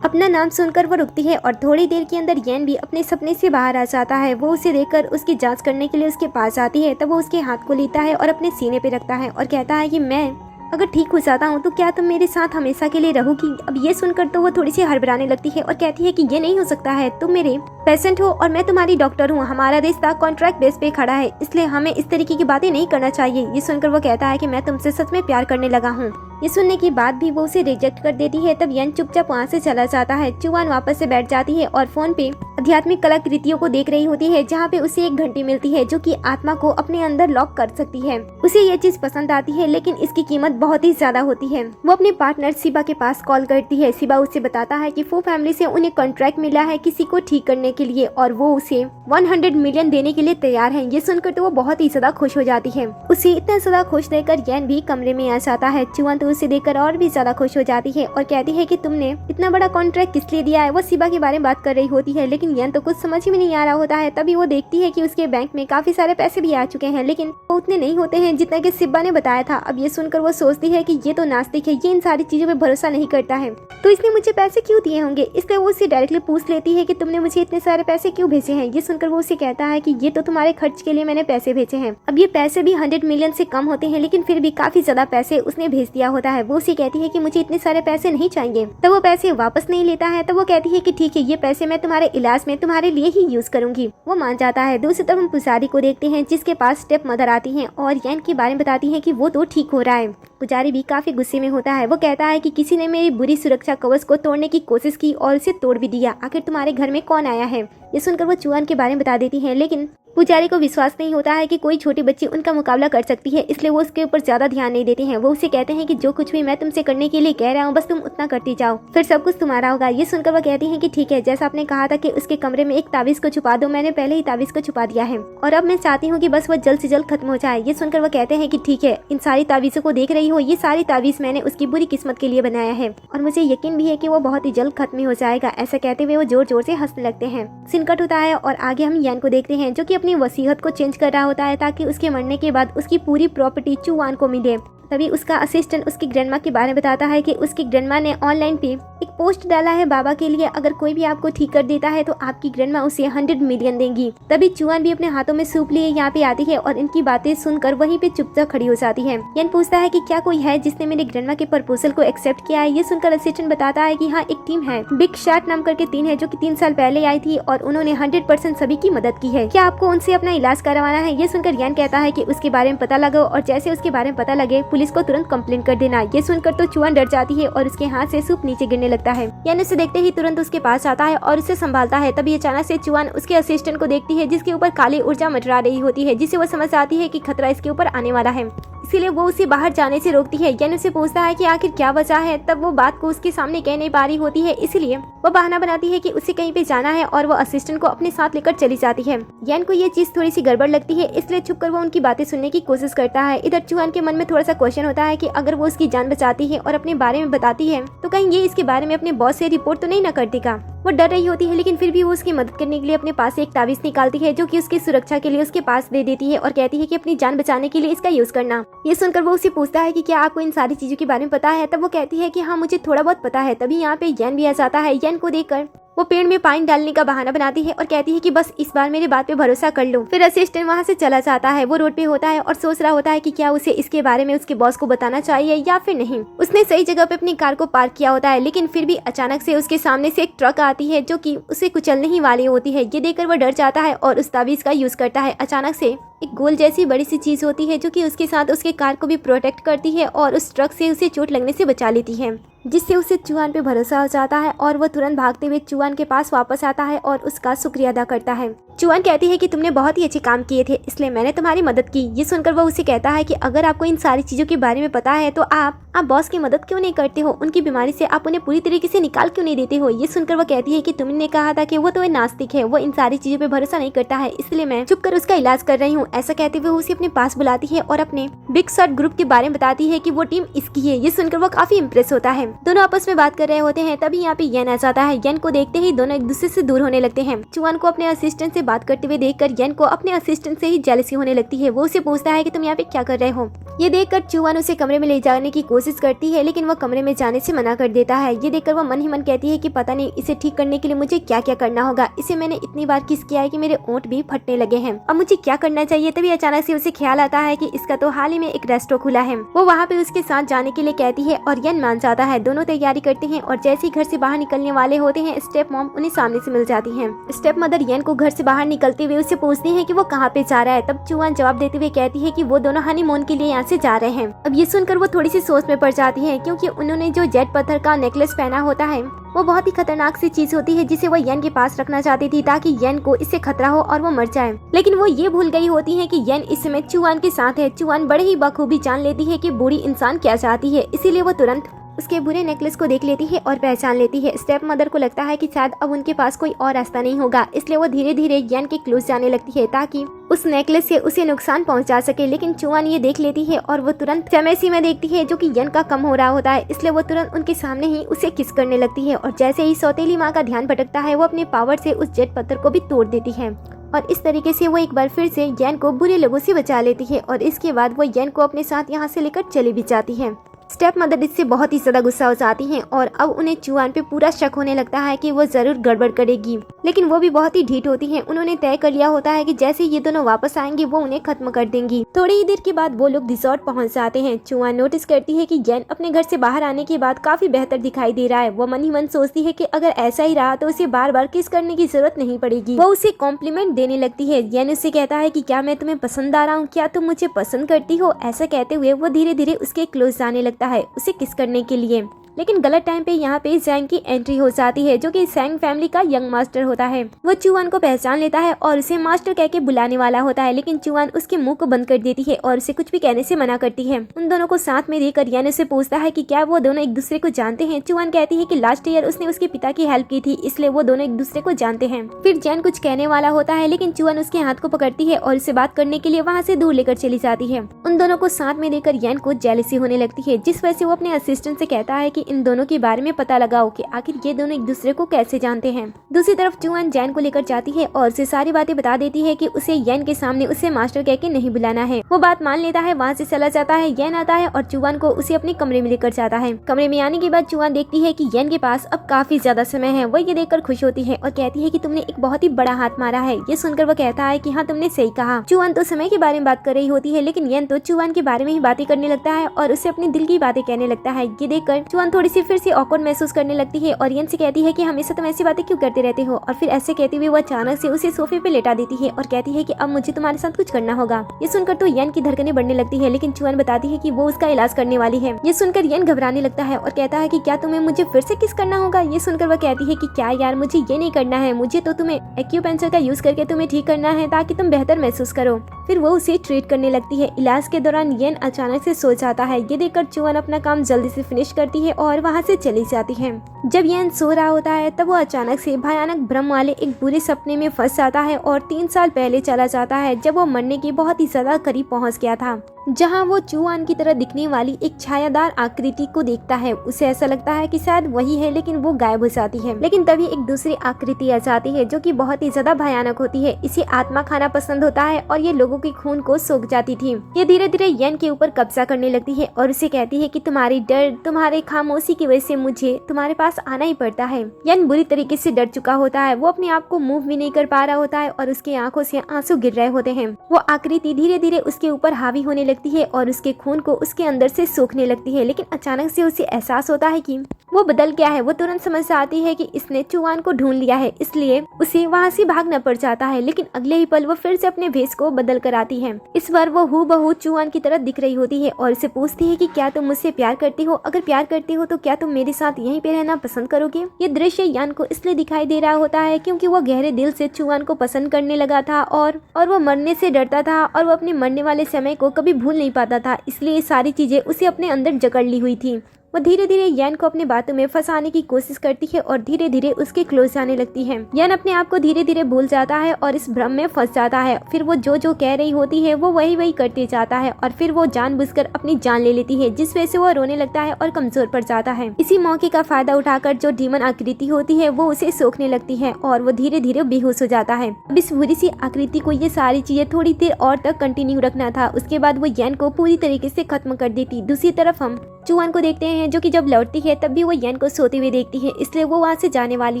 अपना नाम सुनकर वो रुकती है और थोड़ी देर के अंदर यन भी अपने सपने से बाहर आ जाता है। वो उसे देखकर उसकी जांच करने के लिए उसके पास आती है। तब वो उसके हाथ को लेता है और अपने सीने पे रखता है और कहता है कि मैं अगर ठीक हो जाता हूँ तो क्या तुम मेरे साथ हमेशा के लिए रहोगी। अब ये सुनकर तो वो थोड़ी सी हड़बड़ाने लगती है और कहती है कि ये नहीं हो सकता है, तुम मेरे पेशेंट हो और मैं तुम्हारी डॉक्टर हूँ। हमारा रिश्ता कॉन्ट्रैक्ट बेस पे खड़ा है, इसलिए हमें इस तरीके की बातें नहीं करना चाहिए। ये सुनकर वो कहता है कि मैं तुमसे सच में प्यार करने लगा हूँ। ये सुनने के बाद भी वो उसे रिजेक्ट कर देती है। तब यन चुपचाप वहाँ से चला जाता है। चुआन वापस से बैठ जाती है और फोन पे आध्यात्मिक कलाकृतियों को देख रही होती है, जहाँ पे उसे एक घंटी मिलती है जो कि आत्मा को अपने अंदर लॉक कर सकती है। उसे ये चीज पसंद आती है, लेकिन इसकी कीमत बहुत ही ज्यादा होती है। वो अपने पार्टनर शिबा के पास कॉल करती है। शिबा उसे बताता है कि फू फैमिली से उन्हें कॉन्ट्रैक्ट मिला है किसी को ठीक करने के लिए और वो उसे 100 मिलियन देने के लिए तैयार है। ये सुनकर तो वो बहुत ही ज्यादा खुश हो जाती है। उसे इतना ज्यादा खुश देखकर यन भी कमरे में आ जाता है। चुआन तो उसे देखकर और भी ज्यादा खुश हो जाती है और कहती है कि तुमने इतना बड़ा कॉन्ट्रैक्ट किस लिए दिया है। वो शिबा के बारे में बात कर रही होती है, लेकिन यन तो कुछ समझ में नहीं आ रहा होता है। तभी वो देखती है कि उसके बैंक में काफी सारे पैसे भी आ चुके हैं, लेकिन वो उतने नहीं होते हैं जितना कि शिबा ने बताया था। अब ये सुनकर वो सोचती है कि ये तो नास्तिक है, ये इन सारी चीजों पे भरोसा नहीं करता है, तो इसने मुझे पैसे क्यों दिए होंगे। इसलिए वो उससे डायरेक्टली पूछ लेती है कि तुमने मुझे इतने सारे पैसे क्यों भेजे हैं। ये सुनकर वो उसे कहता है कि ये तो तुम्हारे खर्च के लिए मैंने पैसे भेजे हैं। अब ये पैसे भी 100 मिलियन से कम होते हैं, लेकिन फिर भी काफी ज्यादा पैसे उसने भेज दिया होता है। वो उसे कहती है कि मुझे इतने सारे पैसे नहीं चाहिए। तब वो पैसे वापस नहीं लेता है। तब वो कहती है कि ठीक है, ये पैसे मैं तुम्हारे इलाज में तुम्हारे लिए ही यूज करूंगी। वो मान जाता है। दूसरी तरफ हम पुजारी को देखते हैं, जिसके पास स्टेप मदर आती है और यन के बारे में बताती है कि वो तो ठीक हो रहा है। पुजारी भी काफी गुस्से में होता है। वो कहता है कि किसी ने मेरी बुरी सुरक्षा कवच को तोड़ने की कोशिश की और उसे तोड़ भी दिया। आखिर तुम्हारे घर में कौन आया है। ये सुनकर वो चुआन के बारे में बता देती है, लेकिन पुजारी को विश्वास नहीं होता है कि कोई छोटी बच्ची उनका मुकाबला कर सकती है, इसलिए वो उसके ऊपर ज्यादा ध्यान नहीं देते हैं। वो उसे कहते हैं कि जो कुछ भी मैं तुमसे करने के लिए कह रहा हूँ बस तुम उतना करती जाओ, फिर सब कुछ तुम्हारा होगा। ये सुनकर वो कहती है कि ठीक है, जैसा आपने कहा था कि उसके कमरे में एक तावीज को छुपा दो, मैंने पहले ही तावीज को छुपा दिया है और अब मैं चाहती हूँ कि बस वो जल्द से जल्द खत्म हो जाए। ये सुनकर वो कहते हैं कि ठीक है, इन सारी तावीजों को देख रही हो, ये सारी तावीज मैंने उसकी बुरी किस्मत के लिए बनाया है और मुझे यकीन भी है कि वो बहुत ही जल्द खत्म हो जाएगा। ऐसा कहते हुए वो जोर जोर से हंसने लगते हैं। सीन कट होता है और आगे हम यन को देखते हैं, जो कि अपनी वसीयत को चेंज कर रहा होता है ताकि उसके मरने के बाद उसकी पूरी प्रॉपर्टी चुआन को मिले। तभी उसका असिस्टेंट उसकी ग्रैंडमा के बारे में बताता है कि उसकी ग्रैंडमा ने ऑनलाइन पे एक पोस्ट डाला है बाबा के लिए, अगर कोई भी आपको ठीक कर देता है तो आपकी ग्रैंडमा उसे 100 मिलियन देंगी। तभी चुआन भी अपने हाथों में सूप लिए यहाँ पे आती है और इनकी बातें सुनकर वहीं पे चुपचाप खड़ी हो जाती है। यन पूछता है कि क्या कोई है जिसने मेरी ग्रैंडमा के प्रपोजल को एक्सेप्ट किया है। ये सुनकर असिस्टेंट बताता है कि हाँ, एक टीम है, बिग शॉट नाम करके 3 है, जो कि 3 साल पहले आई थी और उन्होंने 100% सभी की मदद की है। क्या आपको उनसे अपना इलाज करवाना है। ये सुनकर यन कहता है कि उसके बारे में पता लगाओ और जैसे उसके बारे में पता लगे पुलिस को तुरंत कंप्लेंट कर देना। ये सुनकर तो चुआन डर जाती है और उसके हाथ से सूप नीचे गिरने लगता है। यानी उसे देखते ही तुरंत उसके पास आता है और उसे संभालता है। तभी अचानक से चुआन उसके असिस्टेंट को देखती है, जिसके ऊपर काली ऊर्जा मंडरा रही होती है, जिससे वो समझ आती है कि खतरा इसके ऊपर आने वाला है, इसीलिए वो उसे बाहर जाने से रोकती है। यानी उसे पूछता है कि आखिर क्या वजह है। तब वो बात को उसके सामने कह नहीं पा रही होती है, इसलिए वो बहाना बनाती है कि उसे कहीं पे जाना है और वो असिस्टेंट को अपने साथ लेकर चली जाती है। यान को ये चीज थोड़ी सी गड़बड़ लगती है, इसलिए छुपकर वो उनकी बातें सुनने की कोशिश करता है। इधर चुआन के मन में थोड़ा सा क्वेश्चन होता है कि अगर वो उसकी जान बचाती है और अपने बारे में बताती है तो कहीं ये इसके बारे में अपने बॉस से रिपोर्ट तो नहीं न कर देगा। वो डर रही होती है, लेकिन फिर भी वो उसकी मदद करने के लिए अपने पास से एक तावीज निकालती है, जो कि उसकी सुरक्षा के लिए उसके पास दे देती है और कहती है कि अपनी जान बचाने के लिए इसका यूज करना। ये सुनकर वो उसे पूछता है कि क्या आपको इन सारी चीजों के बारे में पता है। तब वो कहती है कि हाँ, मुझे थोड़ा बहुत पता है। तभी यहाँ पे यन भी आ जाता है। यन को देखकर वो पेड़ में पानी डालने का बहाना बनाती है और कहती है कि बस इस बार मेरी बात पे भरोसा कर लो। फिर असिस्टेंट वहाँ से चला जाता है। वो रोड पे होता है और सोच रहा होता है कि क्या उसे इसके बारे में उसके बॉस को बताना चाहिए या फिर नहीं। उसने सही जगह पे अपनी कार को पार्क किया होता है, लेकिन फिर भी अचानक से उसके सामने से एक ट्रक आती है जो कि उसे कुचलने ही वाली होती है। ये देखकर वो डर जाता है और उस तावीज का यूज करता है। अचानक से एक गोल जैसी बड़ी सी चीज होती है जो कि उसके साथ उसके कार को भी प्रोटेक्ट करती है और उस ट्रक से उसे चोट लगने से बचा लेती है। जिससे उसे चुआन पे भरोसा हो जाता है और वो तुरंत भागते हुए चुआन के पास वापस आता है और उसका शुक्रिया अदा करता है। चुआन कहती है कि तुमने बहुत ही अच्छे काम किए थे, इसलिए मैंने तुम्हारी मदद की। ये सुनकर वो उसे कहता है कि अगर आपको इन सारी चीजों के बारे में पता है तो आप बॉस की मदद क्यों नहीं करते हो, उनकी बीमारी से आप उन्हें पूरी तरीके से निकाल क्यों नहीं देते हो। ये सुनकर वो कहती है कि तुमने कहा था कि वो तो नास्तिक है, वो इन सारी चीजों पे भरोसा नहीं करता है, इसलिए मैं चुप कर उसका इलाज कर रही हूँ। ऐसा कहते हुए उसे अपने पास बुलाती है और अपने बिग शॉट ग्रुप के बारे में बताती है कि वो टीम इसकी है। ये सुनकर वो काफी इम्प्रेस होता है। दोनों आपस में बात कर रहे होते हैं, तभी यहाँ पे येन आ जाता है। येन को देखते ही दोनों एक दूसरे से दूर होने लगते हैं। चुआन को अपने असिस्टेंट से बात करते हुए देखकर येन को अपने असिस्टेंट से ही जेलसी होने लगती है। वो उसे पूछता है कि तुम यहाँ पे क्या कर रहे हो। ये देखकर चुआन उसे कमरे में ले जाने की कोशिश करती है, लेकिन वो कमरे में जाने से मना कर देता है। ये देखकर वो मन ही मन कहती है कि पता नहीं इसे ठीक करने के लिए मुझे क्या क्या करना होगा। इसे मैंने इतनी बार किस किया है कि मेरे ओंठ भी फटने लगे हैं। अब मुझे क्या करना चाहिए। तभी अचानक से उसे ख्याल आता है कि इसका तो हाल ही में एक रेस्टोरेंट खुला है। वो वहाँ पे उसके साथ जाने के लिए कहती है और येन मान जाता है। दोनों तैयारी करते हैं और जैसे ही घर से बाहर निकलने वाले होते हैं, स्टेप मॉम उन्हें सामने से मिल जाती है। स्टेप मदर येन को घर से बाहर निकलते हुए उससे पूछती है कि वो कहाँ पे जा रहा है। तब चुआन जवाब देते हुए कहती है कि वो दोनों हनीमून के लिए यहाँ से जा रहे हैं। अब ये सुनकर वो थोड़ी सी सोच में पड़ जाती है, क्योंकि उन्होंने जो जेड पत्थर का नेकलेस पहना होता है वो बहुत ही खतरनाक सी चीज होती है, जिसे वो येन के पास रखना चाहती थी ताकि येन को इससे खतरा हो और वो मर जाए। लेकिन वो ये भूल गई होती है कि येन इस समय चुआन के साथ है। चुआन बड़े ही बखूबी जान लेती है कि बूढ़ी इंसान क्या चाहती है, इसीलिए वो तुरंत उसके बुरे नेकलेस को देख लेती है और पहचान लेती है। स्टेप मदर को लगता है कि शायद अब उनके पास कोई और रास्ता नहीं होगा, इसलिए वो धीरे धीरे येन के क्लोज जाने लगती है ताकि उस नेकलेस से उसे नुकसान पहुंचा सके। लेकिन चुआन ये देख लेती है और वो तुरंत समय सीमा देखती है जो कि येन का कम हो रहा होता है, इसलिए वो तुरंत उनके सामने ही उसे किस करने लगती है। और जैसे ही सौतेली माँ का ध्यान भटकता है, वो अपने पावर से उस जेट पत्थर को भी तोड़ देती है और इस तरीके से वो एक बार फिर से येन को बुरे लोगों से बचा लेती है। और इसके बाद वो येन को अपने साथ यहाँ से लेकर चली भी जाती है। स्टेप मदर इससे बहुत ही ज्यादा गुस्सा हो जाती हैं और अब उन्हें चुआन पे पूरा शक होने लगता है कि वो जरूर गड़बड़ करेगी। लेकिन वो भी बहुत ही ढीठ होती हैं। उन्होंने तय कर लिया होता है कि जैसे ये दोनों वापस आएंगे वो उन्हें खत्म कर देंगी। थोड़ी ही देर के बाद वो लोग रिसोर्ट पहुंच जाते हैं। चुआन नोटिस करती है कि येन अपने घर से बाहर आने के बाद काफी बेहतर दिखाई दे रहा है। वो मन ही मन सोचती है कि अगर ऐसा ही रहा तो उसे बार बार किस करने की जरूरत नहीं पड़ेगी। वो उसे कॉम्प्लीमेंट देने लगती है। येन उससे कहता है कि क्या मैं तुम्हें पसंद आ रहा हूँ, क्या तुम मुझे पसंद करती हो। ऐसा कहते हुए वो धीरे धीरे उसके क्लोज जाने लगता है उसे किस करने के लिए। लेकिन गलत टाइम पे यहाँ पे जैंग की एंट्री हो जाती है, जो कि जैंग फैमिली का यंग मास्टर होता है। वो चुआन को पहचान लेता है और उसे मास्टर कह के बुलाने वाला होता है, लेकिन चुआन उसके मुंह को बंद कर देती है और उसे कुछ भी कहने से मना करती है। उन दोनों को साथ में देखकर येन उससे पूछता है कि क्या वो दोनों एक दूसरे को जानते हैं। चुआन कहती है कि लास्ट ईयर उसने उसके पिता की हेल्प की थी, इसलिए वो दोनों एक दूसरे को जानते हैं। फिर जैन कुछ कहने वाला होता है, लेकिन चुआन उसके हाथ को पकड़ती है और उसे बात करने के लिए वहाँ से दूर लेकर चली जाती है। उन दोनों को साथ में देखकर येन को जेलसी होने लगती है, जिस वजह से वो अपने असिस्टेंट से कहता है कि इन दोनों के बारे में पता लगाओ कि आखिर ये दोनों एक दूसरे को कैसे जानते हैं। दूसरी तरफ चुआन जैन को लेकर जाती है और उसे सारी बातें बता देती है कि उसे येन के सामने उसे मास्टर कह के नहीं बुलाना है। वो बात मान लेता है, वहाँ से चला जाता है। येन आता है और चुआन को उसे अपने कमरे में लेकर जाता है। कमरे में आने के बाद चुआन देखती है कि येन के पास अब काफी ज्यादा समय है। वो ये देखकर खुश होती है और कहती है कि तुमने एक बहुत ही बड़ा हाथ मारा है। ये सुनकर वो कहता है कि हाँ तुमने सही कहा। चुआन तो समय के बारे में बात कर रही होती है, लेकिन येन तो चुआन के बारे में ही बातें करने लगता है और उसे अपने दिल की बातें कहने लगता है। ये देखकर चुआन थोड़ी सी फिर से ऑकवर्ड महसूस करने लगती है और येन से कहती है कि हमेशा तुम ऐसी बातें क्यों करते रहते हो। और फिर ऐसे कहते हुए वो अचानक से उसे सोफे पे लेटा देती है और कहती है कि अब मुझे तुम्हारे साथ कुछ करना होगा। ये सुनकर तो येन की धड़कनें बढ़ने लगती है, लेकिन चुआन बताती है कि वो उसका इलाज करने वाली है। ये सुनकर येन घबराने लगता है और कहता है कि क्या तुम्हें मुझे फिर से किस करना होगा। ये सुनकर वो कहती है कि क्या यार, मुझे ये नहीं करना है, मुझे तो तुम्हें एक्यूपेंचर का यूज करके तुम्हें ठीक करना है ताकि तुम बेहतर महसूस करो। फिर वो उसे ट्रीट करने लगती है। इलाज के दौरान येन अचानक से सो जाता है। ये देखकर चुआन अपना काम जल्दी से फिनिश करती है और वहाँ से चली जाती है। जब येन सो रहा होता है तब वो अचानक से भयानक भ्रम वाले एक बुरे सपने में फंस जाता है और 3 साल पहले चला जाता है, जब वो मरने के बहुत ही ज्यादा करीब पहुंच गया था, जहां वो चुआन की तरह दिखने वाली एक छायादार आकृति को देखता है। उसे ऐसा लगता है कि शायद वही है, लेकिन वो गायब हो जाती है। लेकिन तभी एक दूसरी आकृति आ जाती है जो कि बहुत ही ज्यादा भयानक होती है। इसे आत्मा खाना पसंद होता है और ये लोगों के खून को सोख जाती थी। ये धीरे धीरे येन के ऊपर कब्जा करने लगती है और उसे कहती है कि तुम्हारी डर, तुम्हारे खामोशी की वजह से मुझे तुम्हारे पास आना ही पड़ता है। येन बुरी तरीके से डर चुका होता है। वो अपने आप को मूव भी नहीं कर पा रहा होता है और उसकी आंखों से आंसू गिर रहे होते हैं। वो आकृति धीरे धीरे उसके ऊपर हावी होने लगती है और उसके खून को उसके अंदर से सोखने लगती है। लेकिन अचानक से उसे एहसास होता है कि वो बदल गया है। वो तुरंत समझ आती है कि इसने चुआन को ढूंढ लिया है, इसलिए उसे वहाँ से भागना पड़ जाता है। लेकिन अगले ही पल वो फिर से अपने भेष को बदल कर आती है। इस बार वो हूबहू चुआन की तरह दिख रही होती है और उसे पूछती है कि क्या तुम मुझसे प्यार करती हो? अगर प्यार करती हो तो क्या तुम मेरे साथ यहीं पे रहना पसंद करोगे? ये दृश्य यान को इसलिए दिखाई दे रहा होता है क्योंकि वो गहरे दिल से चुआन को पसंद करने लगा था और वो मरने से डरता था और वो अपने मरने वाले समय को कभी भूल नहीं पाता था। इसलिए ये सारी चीजें उसे अपने अंदर जकड़ ली हुई थी। वो धीरे धीरे यान को अपने बातों में फंसाने की कोशिश करती है और धीरे धीरे उसके क्लोज जाने लगती है। यान अपने आप को धीरे धीरे भूल जाता है और इस भ्रम में फंस जाता है। फिर वो जो कह रही होती है वो वही करते जाता है और फिर वो जानबूझकर अपनी जान ले लेती है, जिस वजह से वो रोने लगता है और कमजोर पड़ जाता है। इसी मौके का फायदा उठाकर जो डीमन आकृति होती है वो उसे सोखने लगती है और वो धीरे धीरे बेहोश हो जाता है। अब इस बुरी सी आकृति को ये सारी चीजें थोड़ी देर और तक कंटिन्यू रखना था। उसके बाद वो यान को पूरी तरीके से खत्म कर देती। दूसरी तरफ हम चुआन को देखते हैं जो कि जब लौटती है तब भी वो यान को सोते हुए देखती है, इसलिए वो वहाँ से जाने वाली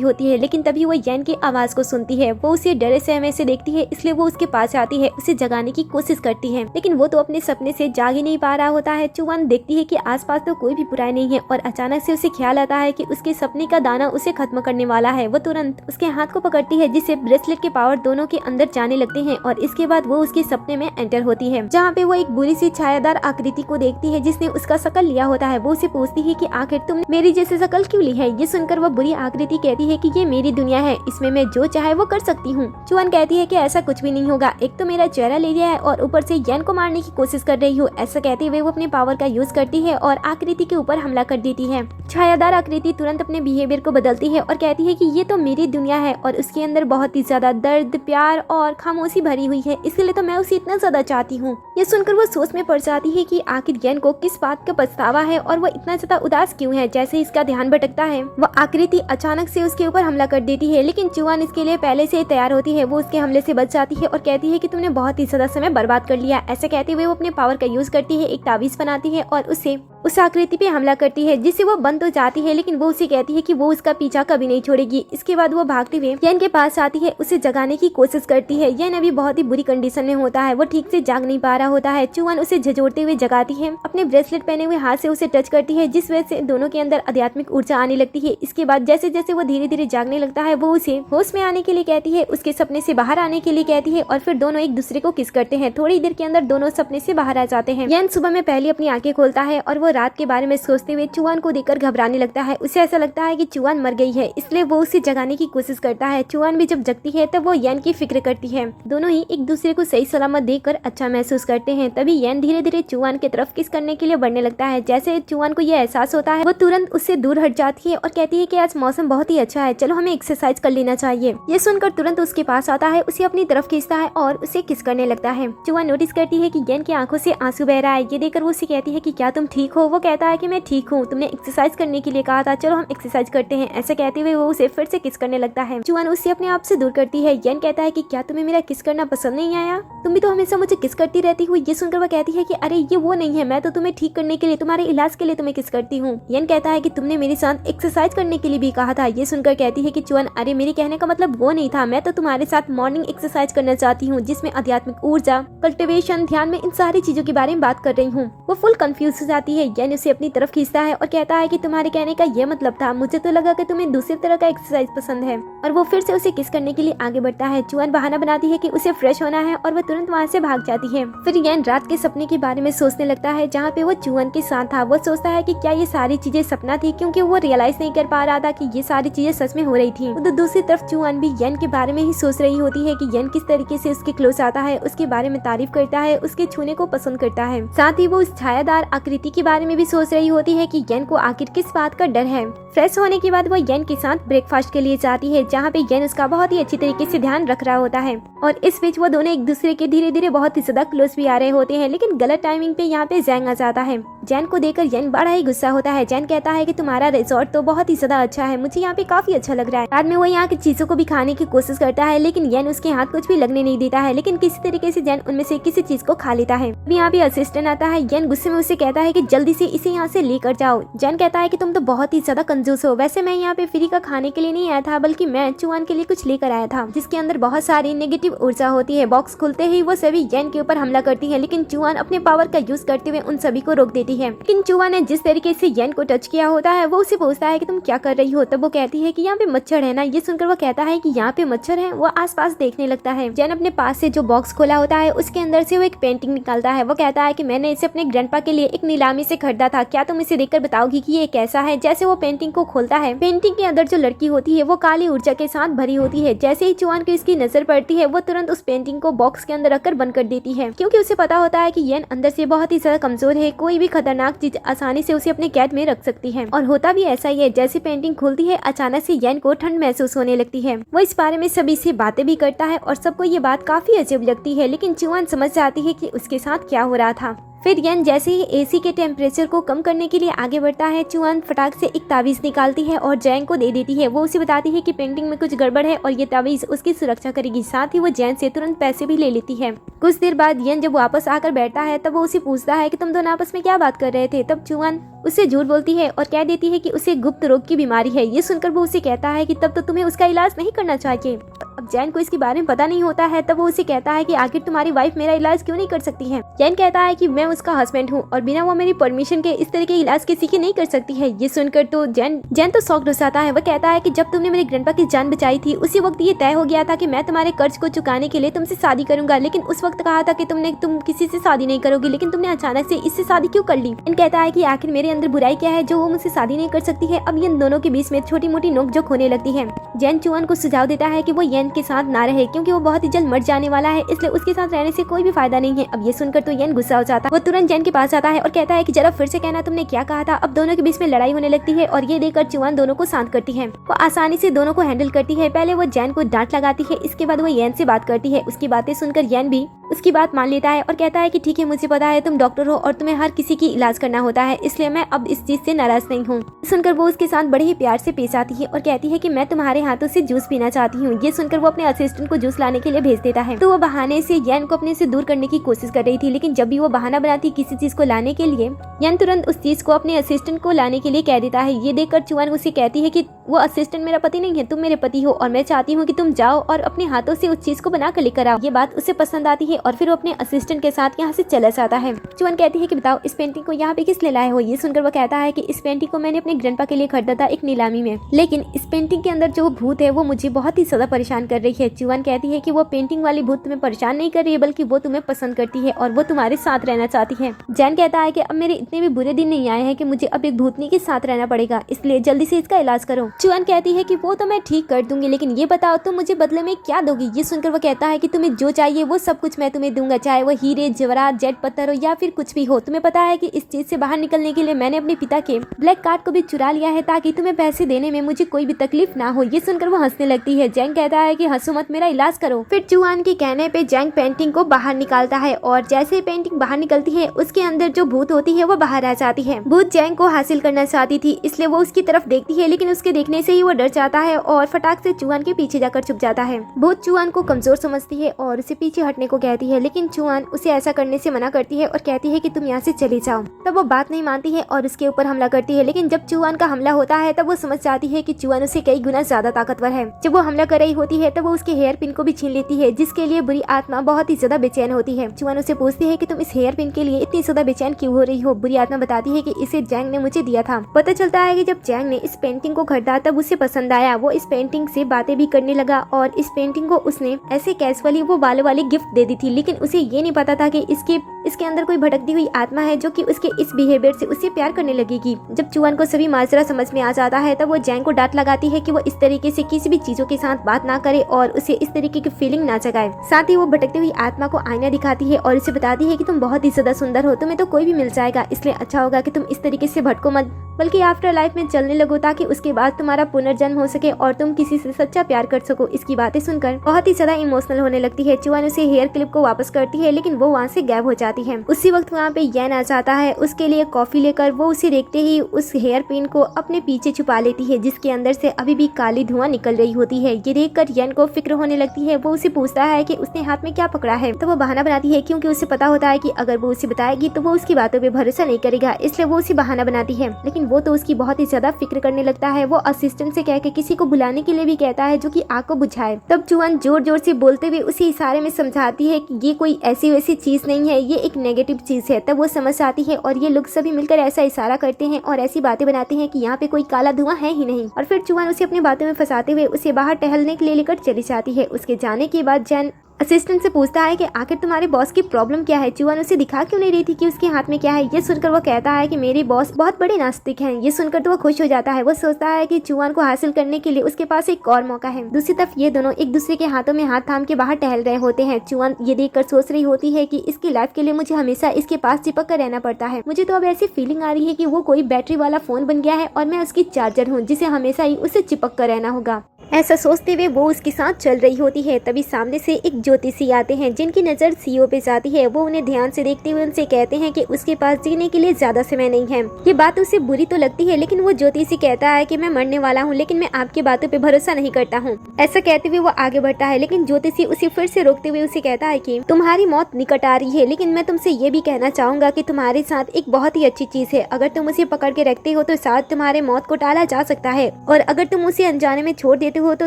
होती है। लेकिन तभी वो यान की आवाज को सुनती है। वो उसे डरे सहमे से देखती है, इसलिए वो उसके पास आती है, उसे जगाने की कोशिश करती है, लेकिन वो तो अपने सपने से जाग ही नहीं पा रहा होता है। चुआन देखती है कि आसपास तो कोई भी बुराई नहीं है और अचानक से उसे ख्याल आता है कि उसके सपने का दाना उसे खत्म करने वाला है। वो तुरंत उसके हाथ को पकड़ती है, जिससे ब्रेसलेट के पावर दोनों के अंदर जाने लगते हैं और इसके बाद वो उसके सपने में एंटर होती है, जहाँ पे वो एक बुरी सी छायादार आकृति को देखती है जिसने उसका शकल लिया होता है। वो उसे पूछती है कि आखिर तुम मेरी जैसे शकल क्यों ली है? ये सुनकर वो बुरी आकृति कहती है कि ये मेरी दुनिया है, इसमें मैं जो चाहे वो कर सकती हूँ। चुआन कहती है कि ऐसा कुछ भी नहीं होगा, एक तो मेरा चेहरा ले लिया है और ऊपर से यान को मारने की कोशिश कर रही हूँ। ऐसा कहते हुए वो अपने पावर का यूज करती है और आकृति के ऊपर हमला कर देती है। छायादार आकृति तुरंत अपने बिहेवियर को बदलती है और कहती है कि ये तो मेरी दुनिया है और उसके अंदर बहुत ही ज्यादा दर्द, प्यार और खामोशी भरी हुई है, इसलिए तो मैं उसे इतना ज्यादा चाहती हूँ। ये सुनकर वो सोच में पड़ जाती है कि आखिर यान को किस बात का पछतावा है और वो इतना ज्यादा उदास क्यों है। जैसे ही इसका ध्यान भटकता है वो आकृति अचानक से उसके ऊपर हमला कर देती है, लेकिन चुआन इसके लिए पहले से ही तैयार होती है। वो उसके हमले से बच जाती है और कहती है कि तुमने बहुत ही ज्यादा समय बर्बाद कर लिया। ऐसे कहते हुए वो अपने पावर का यूज करती है, एक ताबीज बनाती है और उससे उस आकृति पे हमला करती है, जिससे वो बंद तो जाती है, लेकिन वो उसे कहती है कि वो उसका पीछा कभी नहीं छोड़ेगी। इसके बाद वो भागते हुए यान के पास आती है, उसे जगाने की कोशिश करती है। यान अभी बहुत ही बुरी कंडीशन में होता है, वो ठीक से जाग नहीं पा रहा होता है। चुआन उसे झंझोड़ते हुए जगाती है, अपने ब्रेसलेट पहने हुए हाथ से उसे टच करती है, जिस वजह से दोनों के अंदर आध्यात्मिक ऊर्जा आने लगती है। इसके बाद जैसे जैसे वो धीरे धीरे जागने लगता है, वो उसे होश में आने के लिए कहती है, उसके सपने से बाहर आने के लिए कहती है और फिर दोनों एक दूसरे को किस करते हैं। थोड़ी देर के अंदर दोनों सपने से बाहर आ जाते हैं। यान सुबह में पहले अपनी आंखें खोलता है और वो रात के बारे में सोचते हुए चुआन को देखकर घबराने लगता है। उसे ऐसा लगता है कि चुआन मर गई है, इसलिए वो उसे जगाने की कोशिश करता है। चुआन भी जब जगती है तब वो यान की फिक्र करती है। दोनों ही एक दूसरे को सही सलामत देखकर अच्छा महसूस करते हैं। तभी यान धीरे धीरे चुआन की तरफ किस करने के लिए बढ़ने लगता है। जैसे चुआन को यह एहसास होता है, वो तुरंत उससे दूर हट जाती है और कहती है कि आज मौसम बहुत ही अच्छा है, चलो हमें एक्सरसाइज कर लेना चाहिए। ये सुनकर तुरंत उसके पास आता है, उसे अपनी तरफ खींचता है और उसे किस करने लगता है। चुआन नोटिस करती है कि यान की आंखों से आंसू बह रहा है। ये देखकर वो उसे कहती है कि क्या तुम ठीक हो? वो कहता है कि मैं ठीक हूँ, तुमने एक्सरसाइज करने के लिए कहा था, चलो हम एक्सरसाइज करते हैं। ऐसे कहते हुए वो उसे फिर से किस करने लगता है। चुआन उससे अपने आप से दूर करती है। यान कहता है कि क्या तुम्हें मेरा किस करना पसंद नहीं आया? तुम भी तो हमेशा मुझे किस करती रहती हो। ये सुनकर वो कहती है कि अरे ये वो नहीं है, मैं तो तुम्हें ठीक करने के लिए, तुम्हारे इलाज के लिए तुम्हें किस करती हूँ। यान कहता है कि तुमने मेरे साथ एक्सरसाइज करने के लिए भी कहा था। ये सुनकर कहती है कि चुआन अरे मेरे कहने का मतलब वो नहीं था, मैं तो तुम्हारे साथ मॉर्निंग एक्सरसाइज करना चाहती हूँ, जिसमें आध्यात्मिक ऊर्जा, कल्टिवेशन, ध्यान में इन सारी चीजों के बारे में बात कर रही हूँ। वो फुल कंफ्यूज हो जाती है। यान उसे अपनी तरफ खींचता है और कहता है कि तुम्हारे कहने का ये मतलब था, मुझे तो लगा कि तुम्हें दूसरी तरह का एक्सरसाइज पसंद है। और वो फिर से उसे किस करने के लिए आगे बढ़ता है। चुआन बहाना बनाती है कि उसे फ्रेश होना है और वो तुरंत वहाँ से भाग जाती है। फिर यान रात के सपने के बारे में सोचने लगता है, जहाँ पे वो चुआन के साथ था। वो सोचता है कि क्या ये सारी चीजें सपना थी, क्योंकि वो रियलाइज नहीं कर पा रहा था कि ये सारी चीजें सच में हो रही थी। तो दूसरी तरफ चुआन भी यान के बारे में ही सोच रही होती है कि यान किस तरीके से उसके क्लोज आता है, उसके बारे में तारीफ करता है, उसके छूने को पसंद करता है। साथ ही वो उस छायादार आकृति के बारे में भी सोच रही होती है कि यान को आखिर किस बात का डर है। फ्रेश होने के बाद वो यान के साथ ब्रेकफास्ट के लिए जाती है, जहाँ पे यान उसका बहुत ही अच्छी तरीके से ध्यान रख रहा होता है। और इस बीच वो दोनों एक दूसरे के धीरे धीरे बहुत ही ज्यादा क्लोज भी आ रहे होते हैं, लेकिन गलत टाइमिंग पे यहाँ पे जैंग आ जाता है। जैन को देखकर यान बड़ा ही गुस्सा होता है। जैन कहता है कि तुम्हारा रिजॉर्ट तो बहुत ही ज्यादा अच्छा है, मुझे यहाँ पे काफी अच्छा लग रहा है। बाद में वो यहाँ की चीजों को भी खाने की कोशिश करता है, लेकिन यान उसके हाथ कुछ भी लगने नहीं देता है। लेकिन किसी तरीके से जैन उनमें से किसी चीज को खा लेता है। अभी यहाँ पे असिस्टेंट आता है। यान गुस्से में उसे कहता है कि जल्दी जल्दी से इसे यहाँ से लेकर जाओ। जैन कहता है कि तुम तो बहुत ही ज्यादा कंजूस हो, वैसे मैं यहाँ पे फ्री का खाने के लिए नहीं आया था, बल्कि मैं चुआन के लिए कुछ लेकर आया था जिसके अंदर बहुत सारी नेगेटिव ऊर्जा होती है। बॉक्स खुलते ही वो सभी येन के ऊपर हमला करती है, लेकिन चुआन अपने पावर का यूज करते हुए उन सभी को रोक देती है। लेकिन चुआन ने जिस तरीके से येन को टच किया होता है, वो उसे पूछता है कि तुम क्या कर रही हो। तब वो कहती है कि यहाँ पे मच्छर है ना। ये सुनकर वो कहता है कि यहाँ पे मच्छर है। वो आसपास देखने लगता है। जैन अपने पास से जो बॉक्स खोला होता है उसके अंदर से वो एक पेंटिंग निकालता है। वो कहता है कि मैंने इसे अपने ग्रैंडपा के लिए एक नीलामी से खरीदा था, क्या तुम इसे देखकर बताओगी कि ये कैसा है। जैसे वो पेंटिंग को खोलता है, पेंटिंग के अंदर जो लड़की होती है वो काली ऊर्जा के साथ भरी होती है। जैसे ही चुआन को इसकी नजर पड़ती है, वो तुरंत उस पेंटिंग को बॉक्स के अंदर रखकर बंद कर देती है, क्योंकि उसे पता होता है कि येन अंदर से बहुत ही ज्यादा कमजोर है, कोई भी खतरनाक चीज आसानी से उसे अपने कैद में रख सकती है। और होता भी ऐसा ही है। जैसे पेंटिंग खुलती है, अचानक से येन को ठंड महसूस होने लगती है। वो इस बारे में सभी से बातें भी करता है और सबको ये बात काफी अजीब लगती है, लेकिन चुआन समझ जाती है कि उसके साथ क्या हो रहा था। फिर येन जैसे ही एसी के टेम्परेचर को कम करने के लिए आगे बढ़ता है, चुआन फटाक से एक तावीज निकालती है और जैन को दे देती है। वो उसे बताती है कि पेंटिंग में कुछ गड़बड़ है और ये तावीज उसकी सुरक्षा करेगी। साथ ही वो जैन से तुरंत पैसे भी ले लेती है। कुछ देर बाद येन जब वापस आकर बैठता है, तब वो उसे पूछता है कि तुम दोनों आपस में क्या बात कर रहे थे। तब चुआन उसे झूठ बोलती है और कह देती है कि उसे गुप्त रोग की बीमारी है। ये सुनकर वो उसे कहता है कि तब तो तुम्हें उसका इलाज नहीं करना चाहिए। अब जैन को इसके बारे में पता नहीं होता है। तब वो उसे कहता है कि आखिर तुम्हारी वाइफ मेरा इलाज क्यों नहीं कर सकती है। जैन कहता है कि मैं उसका हस्बैंड हूँ और बिना वो मेरी परमिशन के इस तरह के इलाज किसी की नहीं कर सकती है। ये सुनकर तो जैन तो शॉक्ड हो जाता है। वो कहता है कि जब तुमने मेरे ग्रैंडपा की जान बचाई थी, उसी वक्त ये तय हो गया था कि मैं तुम्हारे कर्ज को चुकाने के लिए तुमसे शादी करूंगा, लेकिन उस वक्त कहा था कि तुम किसी से शादी नहीं करोगी, लेकिन तुमने अचानक से इससे शादी क्यों कर ली। जैन कहता है कि आखिर मेरे अंदर बुराई क्या है जो वो मुझसे शादी नहीं कर सकती है। अब इन दोनों के बीच में छोटी मोटी नोकझोंक होने लगती है। जैन चुआन को सुझाव देता है कि वो येन के साथ ना रहे, क्योंकि वो बहुत ही जल्द मर जाने वाला है, इसलिए उसके साथ रहने से कोई भी फायदा नहीं है। अब ये सुनकर तो येन गुस्सा हो जाता है। वो तुरंत जैन के पास आता है और कहता है कि जरा फिर से कहना तुमने क्या कहा था। अब दोनों के बीच में लड़ाई होने लगती है और ये देखकर चुआन दोनों को शांत करती है। वो आसानी से दोनों को हैंडल करती है। पहले वो जैन को डांट लगाती है, इसके बाद वो येन से बात करती है। उसकी बातें सुनकर येन भी उसकी बात मान लेता है और कहता है कि ठीक है, मुझे पता है तुम डॉक्टर हो और तुम्हें हर किसी की इलाज करना होता है, इसलिए मैं अब इस चीज से नाराज नहीं हूँ। सुनकर वो उसके साथ बड़े ही प्यार से पेश आती है और कहती है कि मैं तुम्हारे हाथों से जूस पीना चाहती हूँ। ये सुनकर वो अपने असिस्टेंट को जूस लाने के लिए भेज देता है। तो वो बहाने से येन को अपने से दूर करने की कोशिश कर रही थी, लेकिन जब भी वो बहाना बनाती किसी चीज को लाने के लिए, येन तुरंत उस चीज को अपने असिस्टेंट को लाने के लिए कह देता है। ये देखकर चुआन उसे कहती है कि वो असिस्टेंट मेरा पति नहीं है, तुम मेरे पति हो और मैं चाहती हूँ कि तुम जाओ और अपने हाथों से उस चीज को बना कर लेकर आओ। ये बात उसे पसंद आती है और फिर वो अपने असिस्टेंट के साथ यहाँ से चला जाता है। चुआन कहती है कि बताओ इस पेंटिंग को यहाँ पे किस लिए लाए हो। ये सुनकर वो कहता है कि इस पेंटिंग को मैंने अपने ग्रैंडपा के लिए खरीदा था एक नीलामी में, लेकिन इस पेंटिंग के अंदर जो भूत है वो मुझे बहुत ही ज्यादा परेशान कर रही है। चुआन कहती है कि वो पेंटिंग वाली भूत तुम्हें परेशान नहीं कर रही है, बल्कि वो तुम्हें पसंद करती है और वो तुम्हारे साथ रहना चाहती है। जैन कहता है कि अब मेरे इतने भी बुरे दिन नहीं आए हैं कि मुझे अब एक भूतनी के साथ रहना पड़ेगा, इसलिए जल्दी से इसका इलाज करो। चुआन कहती है कि वो तो मैं ठीक कर दूंगी, लेकिन ये बताओ तुम मुझे बदले में क्या दोगी। ये सुनकर वो कहता है कि तुम्हें जो चाहिए वो सब कुछ मैं तुम्हें दूंगा, चाहे वो हीरे जवाहरात जेट पत्थर हो या फिर कुछ भी हो। तुम्हें पता है कि इस चीज से बाहर निकलने के लिए मैंने अपने पिता के ब्लैक कार्ड को भी चुरा लिया है, ताकि तुम्हें पैसे देने में मुझे कोई भी तकलीफ ना हो। ये सुनकर वो हंसने लगती है। जैंग कहता है कि हंसो मत, मेरा इलाज करो। फिर चुआन के कहने पे जैंग पेंटिंग को बाहर निकालता है और जैसे ही पेंटिंग बाहर निकलती है, उसके अंदर जो भूत होती है वो बाहर आ जाती है। भूत जैंग को हासिल करना चाहती थी, इसलिए वो उसकी तरफ देखती है, लेकिन उसके देखने से ही वो डर जाता है और फटाक से चुआन के पीछे जाकर छुप जाता है। भूत चुआन को कमजोर समझती है और उसे पीछे हटने को कहती है, लेकिन चुआन उसे ऐसा करने से मना करती है और कहती है कि तुम यहाँ से चली जाओ। तब वो बात नहीं मानती है और उसके ऊपर हमला करती है, लेकिन जब चुआन का हमला होता है तब वो समझ जाती है कि चुआन उसे कई गुना ज्यादा ताकतवर है। जब वो हमला कर रही होती है तब वो उसके हेयर पिन को भी छीन लेती है, जिसके लिए बुरी आत्मा बहुत ही ज्यादा बेचैन होती है। चुआन उसे पूछती है कि तुम इस हेयर पिन के लिए इतनी ज्यादा बेचैन क्यों हो रही हो। बुरी आत्मा बताती है कि इसे जैंग ने मुझे दिया था। पता चलता है कि जब जैंग ने इस पेंटिंग को खरीदा तब उसे पसंद आया। वो इस पेंटिंग से बातें भी करने लगा और इस पेंटिंग को उसने ऐसे कैजुअली वो बालों वाली गिफ्ट दे दी थी, लेकिन उसे ये नहीं पता था कि इसके अंदर कोई भटकती हुई आत्मा है जो कि उसके इस बिहेवियर से उससे प्यार करने लगेगी। जब चुआन को सभी माजरा समझ में आ जाता है तब वो जैंग को डांट लगाती है कि वो इस तरीके से किसी भी चीजों के साथ बात ना करे और उसे इस तरीके की फीलिंग ना जगाए। साथ ही वो भटकती हुई आत्मा को आईना दिखाती है और उसे बताती है कि तुम बहुत ही ज्यादा सुंदर हो, तुम्हें तो कोई भी मिल जाएगा, इसलिए अच्छा होगा कि तुम इस तरीके से भटको मत, बल्कि आफ्टर लाइफ में चलने लगो, ताकि उसके बाद तुम्हारा पुनर्जन्म हो सके और तुम किसी से सच्चा प्यार कर सको। इसकी बातें सुनकर बहुत ही ज्यादा इमोशनल होने लगती है। चुआन उसे हेयर क्लिप को वापस करती है, लेकिन वो वहाँ से गायब हो जाती है। जाती है। उसी वक्त वहाँ पे येन आ जाता है उसके लिए कॉफी लेकर। वो उसे देखते ही उस हेयर पिन को अपने पीछे छुपा लेती है जिसके अंदर से अभी भी काली धुआं निकल रही होती है। ये देखकर येन को फिक्र होने लगती है। वो उसे पूछता है कि उसने हाथ में क्या पकड़ा है, तो वो बहाना बनाती है क्योंकि उसे पता होता है कि अगर वो उसे बताएगी तो वो उसकी बातों पे भरोसा नहीं करेगा, इसलिए वो उसे बहाना बनाती है। लेकिन वो तो उसकी बहुत ही ज्यादा फिक्र करने लगता है। वो असिस्टेंट से कहकर किसी को बुलाने के लिए भी कहता है जो कि आग को बुझाए। तब चुआन जोर जोर से बोलते हुए उसे इशारे में समझाती है कि ये कोई ऐसी वैसी चीज नहीं है, ये एक नेगेटिव चीज है। तब वो समझ आती है और ये लोग सभी मिलकर ऐसा इशारा करते हैं और ऐसी बातें बनाते हैं कि यहाँ पे कोई काला धुआं है ही नहीं। और फिर चुआन उसे अपनी बातों में फंसाते हुए उसे बाहर टहलने के लिए लेकर चली जाती है। उसके जाने के बाद जैन असिस्टेंट से पूछता है कि आखिर तुम्हारे बॉस की प्रॉब्लम क्या है। चुआन उसे दिखा क्यों नहीं रही थी कि उसके हाथ में क्या है। ये सुनकर वो कहता है कि मेरे बॉस बहुत बड़े नास्तिक हैं। ये सुनकर तो वो खुश हो जाता है। वो सोचता है कि चुआन को हासिल करने के लिए उसके पास एक और मौका है। दूसरी तरफ ये दोनों एक दूसरे के हाथों में हाथ थाम के बाहर टहल रहे होते हैं। चुआन ये देखकर सोच रही होती है कि इसकी लाइफ के लिए मुझे हमेशा इसके पास चिपक कर रहना पड़ता है। मुझे तो अब ऐसी फीलिंग आ रही है कि वो कोई बैटरी वाला फोन बन गया है और मैं उसकी चार्जर हूँ जिसे हमेशा ही उसे चिपक कर रहना होगा। ऐसा सोचते हुए वो उसके साथ चल रही होती है। तभी सामने से एक ज्योतिषी आते हैं जिनकी नज़र सीईओ पे जाती है। वो उन्हें ध्यान से देखते हुए उनसे कहते हैं कि उसके पास जीने के लिए ज्यादा समय नहीं है। ये बात उसे बुरी तो लगती है लेकिन वो ज्योतिषी कहता है कि मैं मरने वाला हूँ लेकिन मैं आपकी बातों पे भरोसा नहीं करता हूँ। ऐसा कहते हुए वो आगे बढ़ता है लेकिन ज्योतिषी उसे फिर से रोकते हुए उसे कहता है कि तुम्हारी मौत निकट आ रही है लेकिन मैं तुमसे ये भी कहना चाहूंगा कि तुम्हारे साथ एक बहुत ही अच्छी चीज है। अगर तुम उसे पकड़ के रखते हो तो शायद तुम्हारे मौत को टाला जा सकता है और अगर तुम उसे अनजाने में छोड़ देते हो तो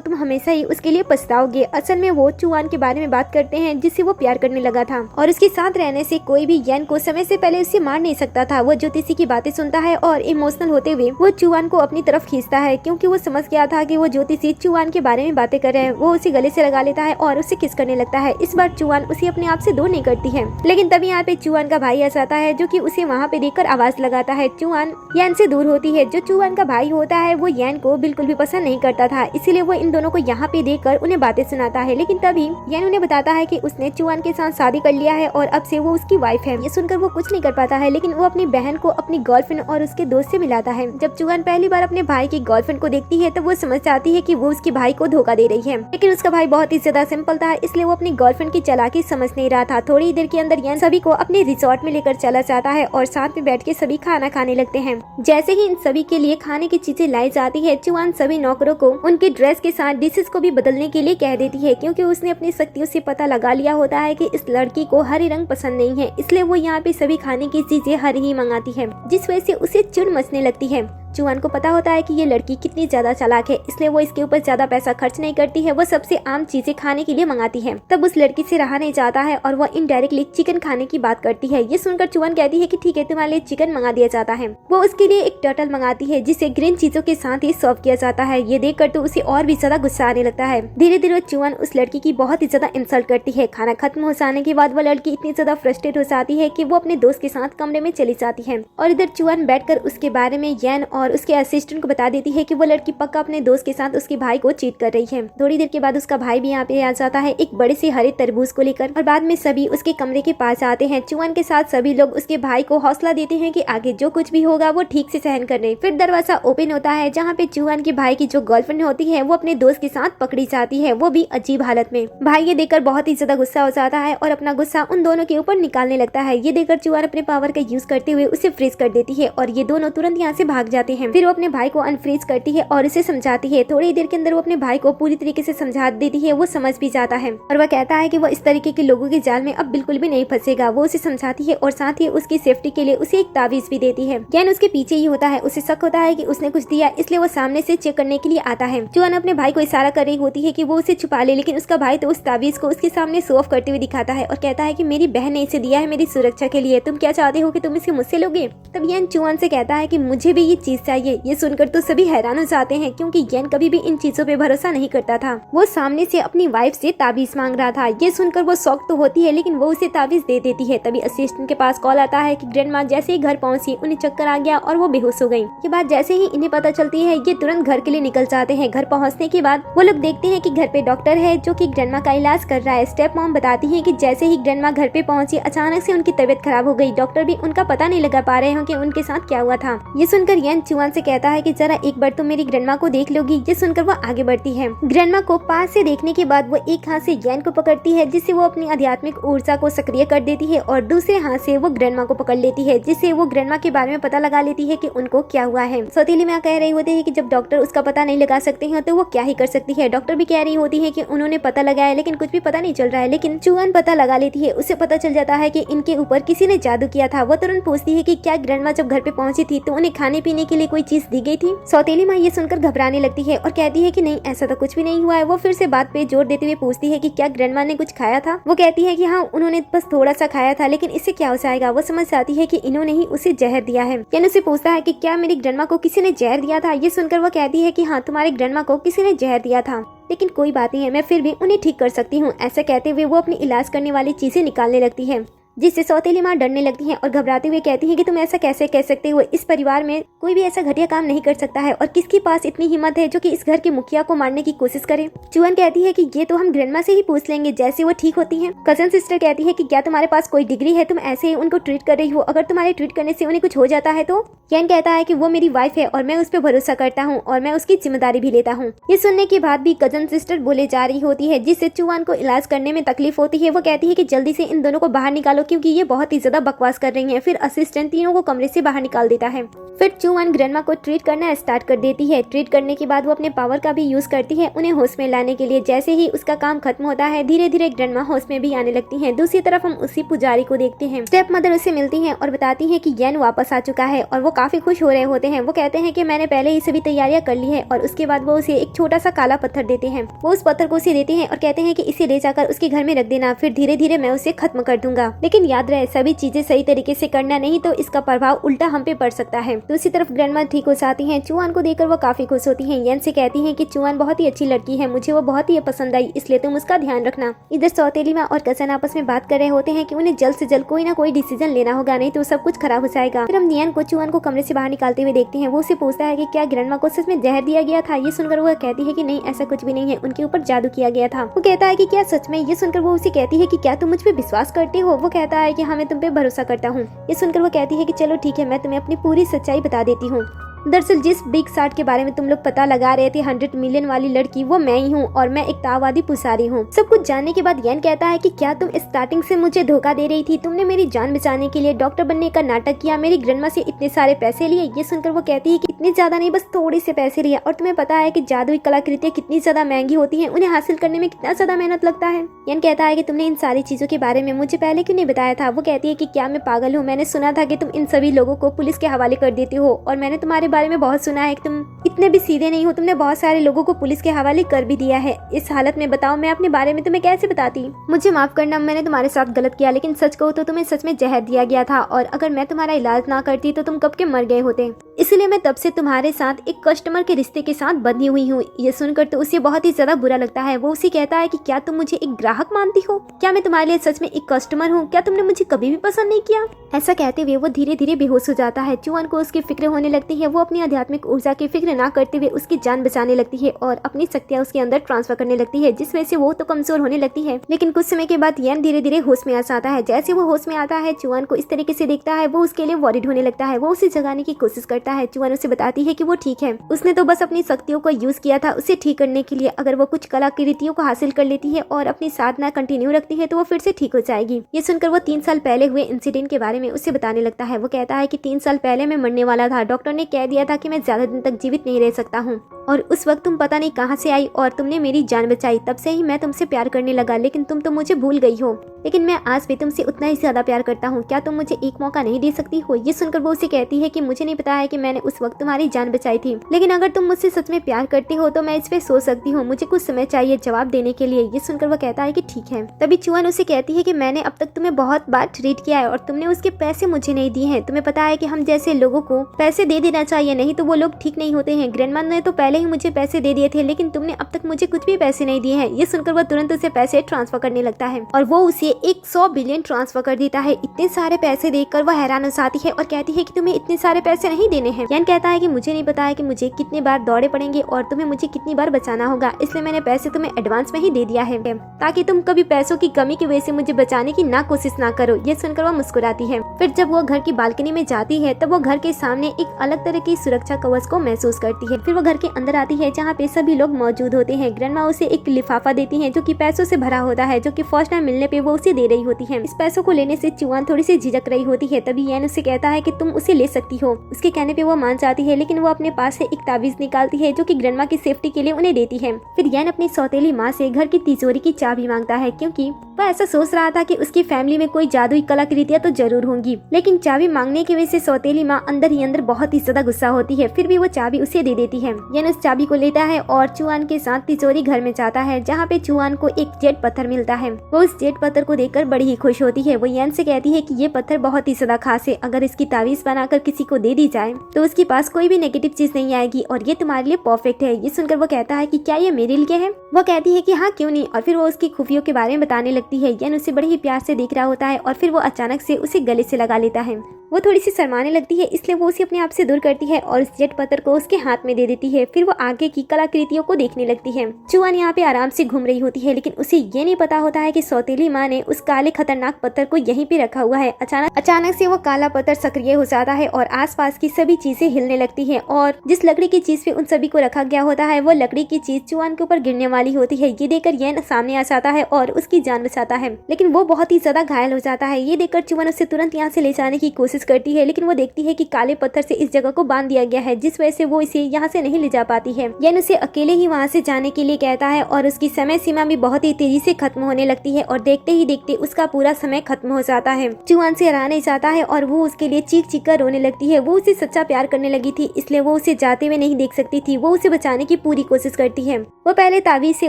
तुम हमेशा ही उसके लिए पछताओगे। असल में वो चुआन के बारे में बात करते हैं जिससे वो प्यार करने लगा था और उसके साथ रहने से कोई भी येन को समय से पहले उसे मार नहीं सकता था। वो ज्योतिषी की बातें सुनता है और इमोशनल होते हुए वो चुआन को अपनी तरफ खींचता है क्योंकि वो समझ गया था कि वो ज्योतिषी चुआन के बारे में बातें कर रहे हैं। वो उसे गले से लगा लेता है और उसे किस करने लगता है। इस बार चुआन उसे अपने आप से दूर नहीं करती है लेकिन तभी यहाँ पे चुआन का भाई आ जाता है जो कि उसे वहाँ पे देखकर आवाज लगाता है। चुआन येन से दूर होती है। जो चुआन का भाई होता है वो येन को बिल्कुल भी पसंद नहीं करता था, इसीलिए वो इन दोनों को यहाँ पे देखकर उन्हें बातें सुनाता है। लेकिन तभी येन उन्हें बताता है कि उसने चुआन के साथ शादी कर लिया है और अब से वो उसकी वाइफ है। ये सुनकर वो कुछ नहीं कर पाता है लेकिन वो अपनी बहन को अपनी गर्लफ्रेंड और उसके दोस्त से मिलाता है। जब चुआन पहली बार अपने भाई की गर्लफ्रेंड को देखती है तो वो समझ जाती है कि वो उसके भाई को धोखा दे रही है। लेकिन उसका भाई बहुत ही ज्यादा सिंपल था इसलिए वो अपनी गर्लफ्रेंड की चालाकी समझ नहीं रहा था। थोड़ी देर के अंदर येन सभी को अपने रिसोर्ट में लेकर चला जाता है और साथ में बैठ के सभी खाना खाने लगते हैं। जैसे ही इन सभी के लिए खाने की चीजें लाई जाती है चुआन सभी नौकरों को उनके ड्रेस के साथ डिशेस को भी बदलने के लिए कह देती है क्योंकि उसने अपनी शक्तियों से पता लगा लिया होता है कि इस लड़की को हरे रंग पसंद नहीं है, इसलिए वो यहाँ पे सभी खाने की चीजें हरी ही मंगाती है जिस वजह से उसे चिढ़ मचने लगती है। चुआन को पता होता है कि ये लड़की कितनी ज्यादा चालाक है इसलिए वो इसके ऊपर ज्यादा पैसा खर्च नहीं करती है। वो सबसे आम चीजें खाने के लिए मंगाती है। तब उस लड़की से रहा नहीं जाता है और वो इनडायरेक्टली चिकन खाने की बात करती है। ये सुनकर चुआन कहती है कि ठीक है तुम्हारे लिए चिकन मंगा दिया जाता है। वो उसके लिए एक टर्टल मंगाती है जिसे ग्रीन चीजों के साथ ही सर्व किया जाता है। ये देखकर तो उसे और भी ज्यादा गुस्सा आने लगता है। धीरे धीरे चुआन उस लड़की की बहुत ही ज्यादा इंसल्ट करती है। खाना खत्म हो जाने के बाद वो लड़की इतनी ज्यादा फ्रस्ट्रेट हो जाती है कि वो अपने दोस्त के साथ कमरे में चली जाती है और इधर चुआन बैठकर उसके बारे में येन और उसके असिस्टेंट को बता देती है कि वो लड़की पक्का अपने दोस्त के साथ उसके भाई को चीट कर रही है। थोड़ी देर के बाद उसका भाई भी यहाँ पे आ जाता है एक बड़े से हरे तरबूज को लेकर और बाद में सभी उसके कमरे के पास आते हैं। चुआन के साथ सभी लोग उसके भाई को हौसला देते हैं कि आगे जो कुछ भी होगा वो ठीक से सहन कर ले। फिर दरवाजा ओपन होता है जहाँ पे चुआन के भाई की जो गर्लफ्रेंड होती है वो अपने दोस्त के साथ पकड़ी जाती है, वो भी अजीब हालत में। भाई ये देखकर बहुत ही ज्यादा गुस्सा हो जाता है और अपना गुस्सा उन दोनों के ऊपर निकालने लगता है। ये देखकर चुआन अपने पावर का यूज करते हुए उसे फ्रीज कर देती है और ये दोनों तुरंत यहाँ से भाग जाते हैं। फिर वो अपने भाई को अनफ्रीज करती है और उसे समझाती है। थोड़ी देर के अंदर वो अपने भाई को पूरी तरीके से समझा देती है। वो समझ भी जाता है और वह कहता है कि वो इस तरीके के लोगों के जाल में अब बिल्कुल भी नहीं फंसेगा। वो उसे समझाती है और साथ ही उसकी सेफ्टी के लिए उसे एक तावीज भी देती है। येन उसके पीछे ही होता है। उसे शक होता है कि उसने कुछ दिया इसलिए वो सामने से चेक करने के लिए आता है। चुआन अपने भाई को इशारा कर रही होती है कि वो उसे छुपा ले लेकिन उसका भाई तो उस तावीज को उसके सामने शो ऑफ करते हुए दिखाता है और कहता है कि मेरी बहन ने इसे दिया है मेरी सुरक्षा के लिए, तुम क्या चाहते हो कि तुम इसे मुझसे लोगे। तब येन चुआन से कहता है कि मुझे भी ये चीज चाहिए। ये सुनकर तो सभी हैरान हो जाते हैं क्योंकि येन कभी भी इन चीजों पे भरोसा नहीं करता था। वो सामने से अपनी वाइफ से ताबीज मांग रहा था। ये सुनकर वो शॉक तो होती है लेकिन वो उसे ताबीज दे देती है। तभी असिस्टेंट के पास कॉल आता है कि ग्रैंडमा जैसे ही घर पहुंची उन्हें चक्कर आ गया और वो बेहोश हो गई। ये बात जैसे ही इन्हें पता चलती है ये तुरंत घर के लिए निकल जाते हैं। घर पहुंचने के बाद वो लोग देखते हैं कि घर पे डॉक्टर है जो कि ग्रैंडमा का इलाज कर रहा है। स्टेप मॉम बताती है कि जैसे ही ग्रैंडमा घर पे पहुंची अचानक से उनकी तबीयत खराब हो गई। डॉक्टर भी उनका पता नहीं लगा पा रहे हूँ कि उनके साथ क्या हुआ था। ये सुनकर यन चुआन से कहता है कि जरा एक बार तुम मेरी ग्रैंडमा को देख लोगी। ये सुनकर वो आगे बढ़ती है। ग्रैंडमा को पास से देखने के बाद वो एक हाथ से यन को पकड़ती है, जिससे वो अपनी आध्यात्मिक ऊर्जा को सक्रिय कर देती है, और दूसरे हाथ से वो ग्रैंडमा को पकड़ लेती है, जिससे वो ग्रैंडमा के बारे में पता लगा लेती है कि उनको क्या हुआ है। सौतेली माँ कह रही होती है कि जब डॉक्टर उसका पता नहीं लगा सकते हैं तो वो क्या ही कर सकती है। डॉक्टर भी कह रही होती है कि उन्होंने पता लगाया लेकिन कुछ भी पता नहीं चल रहा है। लेकिन चुआन पता लगा लेती है। उसे पता चल जाता है कि इनके ऊपर किसी ने जादू किया था। वो तुरंत पूछती है कि क्या ग्रैंडमा जब घर पे पहुंची थी तो उन्हें खाने पीने के लिए कोई चीज दी गई थी। सौतेली माँ ये सुनकर घबराने लगती है और कहती है कि नहीं, ऐसा तो कुछ भी नहीं हुआ है। वो फिर से बात पे जोर देते हुए पूछती है कि क्या ग्रैंडमा ने कुछ खाया था। वो कहती है कि हाँ, उन्होंने बस थोड़ा सा खाया था, लेकिन इससे क्या हो जाएगा। वो समझ जाती है कि इन्होंने ही उसे जहर दिया है। यानी उसे पूछता है कि क्या मेरी ग्रैंडमा को किसी ने जहर दिया था। ये सुनकर वो कहती है कि हाँ, तुम्हारे ग्रैंडमा को किसी ने जहर दिया था, लेकिन कोई बात नहीं है, मैं फिर भी उन्हें ठीक कर सकती हूँ। ऐसा कहते हुए वो अपनी इलाज करने वाली चीजें निकालने लगती है, जिससे सौतेली माँ डरने लगती है और घबराते हुए कहती है कि तुम ऐसा कैसे कह सकते हो। इस परिवार में कोई भी ऐसा घटिया काम नहीं कर सकता है, और किसके पास इतनी हिम्मत है जो कि इस घर के मुखिया को मारने की कोशिश करे। चुआन कहती है कि ये तो हम ग्रैंडमा से ही पूछ लेंगे जैसे वो ठीक होती हैं। कजन सिस्टर कहती है कि क्या तुम्हारे पास कोई डिग्री है, तुम ऐसे ही उनको ट्रीट कर रही हो। अगर तुम्हारे ट्रीट करने से उन्हें कुछ हो जाता है तो। यन कहता है कि वो मेरी वाइफ है और मैं उस पर भरोसा करता हूँ और मैं उसकी जिम्मेदारी भी लेता हूँ। ये सुनने के बाद भी कजन सिस्टर बोले जा रही होती है, जिससे चुआन को इलाज करने में तकलीफ होती है। वो कहती है कि जल्दी से इन दोनों को बाहर निकालो, क्योंकि ये बहुत ही ज्यादा बकवास कर रही हैं। फिर असिस्टेंट तीनों को कमरे से बाहर निकाल देता है। फिर चुआन ग्रैंडमा को ट्रीट करना स्टार्ट कर देती है। ट्रीट करने के बाद वो अपने पावर का भी यूज करती है उन्हें होश में लाने के लिए। जैसे ही उसका काम खत्म होता है, धीरे धीरे ग्रैंडमा होश में भी आने लगती हैं। दूसरी तरफ हम उसी पुजारी को देखते हैं। स्टेप मदर उसे मिलती हैं और बताती हैं कि यन वापस आ चुका है, और वो काफी खुश हो रहे होते हैं। वो कहते हैं कि मैंने पहले ही सभी तैयारियां कर ली है, और उसके बाद वो उसे एक छोटा सा काला पत्थर देते हैं। वो उस पत्थर को उसे देते हैं और कहते हैं कि इसे ले जाकर उसके घर में रख देना, फिर धीरे धीरे मैं उसे खत्म कर दूंगा। लेकिन याद रहे, सभी चीजें सही तरीके से करना, नहीं तो इसका प्रभाव उल्टा हम पे पड़ सकता है। दूसरी तरफ ग्रैंडमा ठीक हो जाती हैं। चुआन को देखकर वो काफी खुश होती हैं। यन से कहती हैं कि चुआन बहुत ही अच्छी लड़की है, मुझे वो बहुत ही पसंद आई, इसलिए तुम उसका ध्यान रखना। इधर सौतेली माँ और कजन आपस में बात कर रहे होते हैं कि उन्हें जल्द से जल्द कोई ना कोई डिसीजन लेना होगा, नहीं तो सब कुछ खराब हो जाएगा। फिर हम नियन को चुआन को कमरे से बाहर निकालते हुए देखते हैं। वो उसे पूछता है कि क्या ग्रैंडमा को सच में जहर दिया गया था। ये सुनकर वो कहती है कि नहीं, ऐसा कुछ भी नहीं है, उनके ऊपर जादू किया गया था। वो कहता है कि क्या सच में। ये सुनकर वो उसे कहती है कि क्या तुम मुझ पे विश्वास करते हो। वो कहता है कि हाँ, मैं तुम पे भरोसा करता हूँ। ये सुनकर वो कहती है कि चलो ठीक है, मैं तुम्हें अपनी पूरी सच्चाई बता देती हूँ। दरअसल जिस बिग शाट के बारे में तुम लोग पता लगा रहे थे, 100 मिलियन वाली लड़की, वो मैं ही हूँ, और मैं एक तावादी पुजारी हूँ। सब कुछ जानने के बाद यन कहता है कि क्या तुम स्टार्टिंग से मुझे धोखा दे रही थी। तुमने मेरी जान बचाने के लिए डॉक्टर बनने का नाटक किया, मेरी ग्रैंडमा से इतने सारे पैसे लिए। ये सुनकर वो कहती है कि इतने ज्यादा नहीं, बस थोड़े से पैसे लिए, और तुम्हें पता है कि जादुई कलाकृतियां कितनी ज्यादा महंगी होती है, उन्हें हासिल करने में कितना ज्यादा मेहनत लगता है। यन कहता है कि तुमने इन सारी चीजों के बारे में मुझे पहले क्यों नहीं बताया था। वो कहती है कि क्या मैं पागल हूँ, मैंने सुना था कि तुम इन सभी लोगों को पुलिस के हवाले कर देती हो, और मैंने तुम्हारे बारे में बहुत सुना है कि तुम इतने भी सीधे नहीं हो, तुमने बहुत सारे लोगों को पुलिस के हवाले कर भी दिया है। इस हालत में बताओ मैं अपने बारे में तुम्हें कैसे बताती। मुझे माफ करना, मैंने तुम्हारे साथ गलत किया, लेकिन सच कहूँ तो तुम्हें सच में जहर दिया गया था, और अगर मैं तुम्हारा इलाज ना करती तो तुम कब के मर गए होते। इसलिए मैं तब से तुम्हारे साथ एक कस्टमर के रिश्ते के साथ बंधी हुई हूँ। ये सुनकर तो उसे बहुत ही ज्यादा बुरा लगता है। वो उसे कहता है कि क्या तुम मुझे एक ग्राहक मानती हो, क्या मैं तुम्हारे लिए सच में एक कस्टमर हूँ, क्या तुमने मुझे कभी भी पसंद नहीं किया। ऐसा कहते हुए वो धीरे धीरे बेहोश हो जाता है। चुआन को उसकी फिक्र होने लगती है। वो अपनी आध्यात्मिक ऊर्जा की फिक्र ना करते हुए उसकी जान बचाने लगती है और अपनी शक्तियां उसके अंदर ट्रांसफर करने लगती है, जिस वजह से वो तो कमजोर होने लगती है। लेकिन कुछ समय के बाद यन धीरे धीरे होश में आ जाता है। जैसे वो होश में आता है, चुआन को इस तरीके से देखता है, वो उसके लिए वॉरिड होने लगता है। वो उसे जगाने की कोशिश करता है। चुआन उसे बताती है कि वो ठीक है, उसने तो बस अपनी शक्तियों को यूज किया था उसे ठीक करने के लिए। अगर वो कुछ कलाकृतियों को हासिल कर लेती है और अपनी साधना कंटिन्यू रखती है तो वो फिर से ठीक हो जाएगी। ये सुनकर वो 3 साल पहले हुए इंसिडेंट के बारे में उसे बताने लगता है। वो कहता है कि 3 साल पहले मैं मरने वाला था, डॉक्टर ने कह दिया था कि मैं ज्यादा दिन तक जीवित नहीं रह सकता हूँ, और उस वक्त तुम पता नहीं कहाँ से आई और तुमने मेरी जान बचाई। तब से ही मैं तुमसे प्यार करने लगा, लेकिन तुम तो मुझे भूल गई हो। लेकिन मैं आज भी तुमसे उतना ही ज्यादा प्यार करता हूँ, क्या तुम मुझे एक मौका नहीं दे सकती हो। ये सुनकर वो उसे कहती है कि मुझे नहीं पता है कि मैंने उस वक्त तुम्हारी जान बचाई थी, लेकिन अगर तुम मुझसे सच में प्यार करती हो तो मैं इस पे सोच सकती हूँ, मुझे कुछ समय चाहिए जवाब देने के लिए। ये सुनकर वो कहता है कि ठीक है। तभी चुआन उसे कहती है कि मैंने अब तक तुम्हें बहुत बार ट्रीट किया है और तुमने उसके पैसे मुझे नहीं दिए हैं। तुम्हें पता है कि हम जैसे लोगों को पैसे दे देना चाहिए, नहीं तो वो लोग ठीक नहीं होते हैं। ग्रैंडमा ने तो पहले ही मुझे पैसे दे दिए थे, लेकिन तुमने अब तक मुझे कुछ भी पैसे नहीं दिए हैं। ये सुनकर वो तुरंत उसे पैसे ट्रांसफर करने लगता है और वो उसे 100 बिलियन ट्रांसफर कर देता है। इतने सारे पैसे देखकर वो हैरान हो जाती है और कहती है कि तुम्हें इतने सारे पैसे नहीं देने लेने हैं। यान कहता है कि मुझे नहीं पता है कि मुझे कितनी बार दौड़े पड़ेंगे और तुम्हें मुझे कितनी बार बचाना होगा, इसलिए मैंने पैसे तुम्हें एडवांस में ही दे दिया है ताकि तुम कभी पैसों की कमी की वजह से मुझे बचाने की ना कोशिश ना करो। ये सुनकर वो मुस्कुराती है। फिर जब वो घर की बालकनी में जाती है तब वो घर के सामने एक अलग तरह की सुरक्षा कवच को महसूस करती है। फिर वो घर के अंदर आती है जहाँ पे सभी लोग मौजूद होते हैं। ग्रैंडमा उसे एक लिफाफा देती है जो कि पैसों से भरा होता है, जो कि फर्स्ट टाइम मिलने पे वो उसे दे रही होती है। इस पैसों को लेने से चुआन थोड़ी सी झिझक रही होती है। तभी यैन उसे कहता है कि तुम उसे ले सकती हो। उसके कहने पे वो मान जाती है, लेकिन वो अपने पास से एक ताबीज निकालती है जो कि ग्रैंडमा की सेफ्टी के लिए उन्हें देती है। फिर यैन अपनी सौतेली माँ से घर की तिजोरी की चाबी मांगता है, क्योंकि वह ऐसा सोच रहा था कि उसकी फैमिली में कोई जादुई कलाकृतियां तो जरूर होंगी। लेकिन चाबी मांगने की वजह से सौतेली माँ अंदर ही अंदर बहुत ही ज्यादा गुस्सा होती है। फिर भी वो चाबी उसे दे देती है। यैन उस चाबी को लेता है और चुआन के साथ तिजोरी घर में जाता है, जहाँ पे चुआन को एक जेड पत्थर मिलता है। वो उस जेड पत्थर को देखकर बड़ी ही खुश होती है। वो यैन से कहती है कि ये पत्थर बहुत ही ज्यादा खास है, अगर इसकी तावीज बनाकर किसी को दे दी जाए तो उसके पास कोई भी नेगेटिव चीज नहीं आएगी और ये तुम्हारे लिए परफेक्ट है। ये सुनकर वो कहता है कि क्या ये मेरे लिए है? वो कहती है कि हाँ क्यों नहीं, और फिर वो उसकी खुफियों के बारे में बताने लगती है। यैन उसे बड़े ही प्यार से देख रहा होता है और फिर वो अचानक से उसे गले से लगा लेता है। वो थोड़ी सी शर्माने लगती है, इसलिए वो उसे अपने आप से दूर करती है और उस जेट पत्थर को उसके हाथ में दे देती है। फिर वो आगे की कलाकृतियों को देखने लगती है। चुआन यहाँ पे आराम से घूम रही होती है, लेकिन उसे ये नहीं पता होता है कि सौतेली माँ ने उस काले खतरनाक पत्थर को यहीं पे रखा हुआ है। अचानक से वो काला पत्थर सक्रिय हो जाता है और आसपास की सभी चीजें हिलने लगती है और जिस लकड़ी की चीज पे उन सभी को रखा गया होता है वो लकड़ी की चीज चुआन के ऊपर गिरने वाली होती है। ये देखकर यैन सामने आ जाता है और उसकी जान बचाता है, लेकिन वो बहुत ही ज्यादा घायल हो जाता है। ये देखकर चुआन उसे तुरंत यहाँ से ले जाने की कोशिश करती है, लेकिन वो देखती है कि काले पत्थर से इस जगह को बांध दिया गया है, जिस वजह से वो इसे यहाँ से नहीं ले जा पाती है। यैन उसे अकेले ही वहाँ से जाने के लिए कहता है और उसकी समय सीमा भी बहुत ही तेजी से खत्म होने लगती है और देखते ही देखते उसका पूरा समय खत्म हो जाता है। चुआन से रहा नहीं जाता है और वो उसके लिए चीख चीख कर रोने लगती है। वो उसे सच्चा प्यार करने लगी थी, इसलिए वो उसे जाते हुए नहीं देख सकती थी। वो उसे बचाने की पूरी कोशिश करती है। वो पहले ताबीज से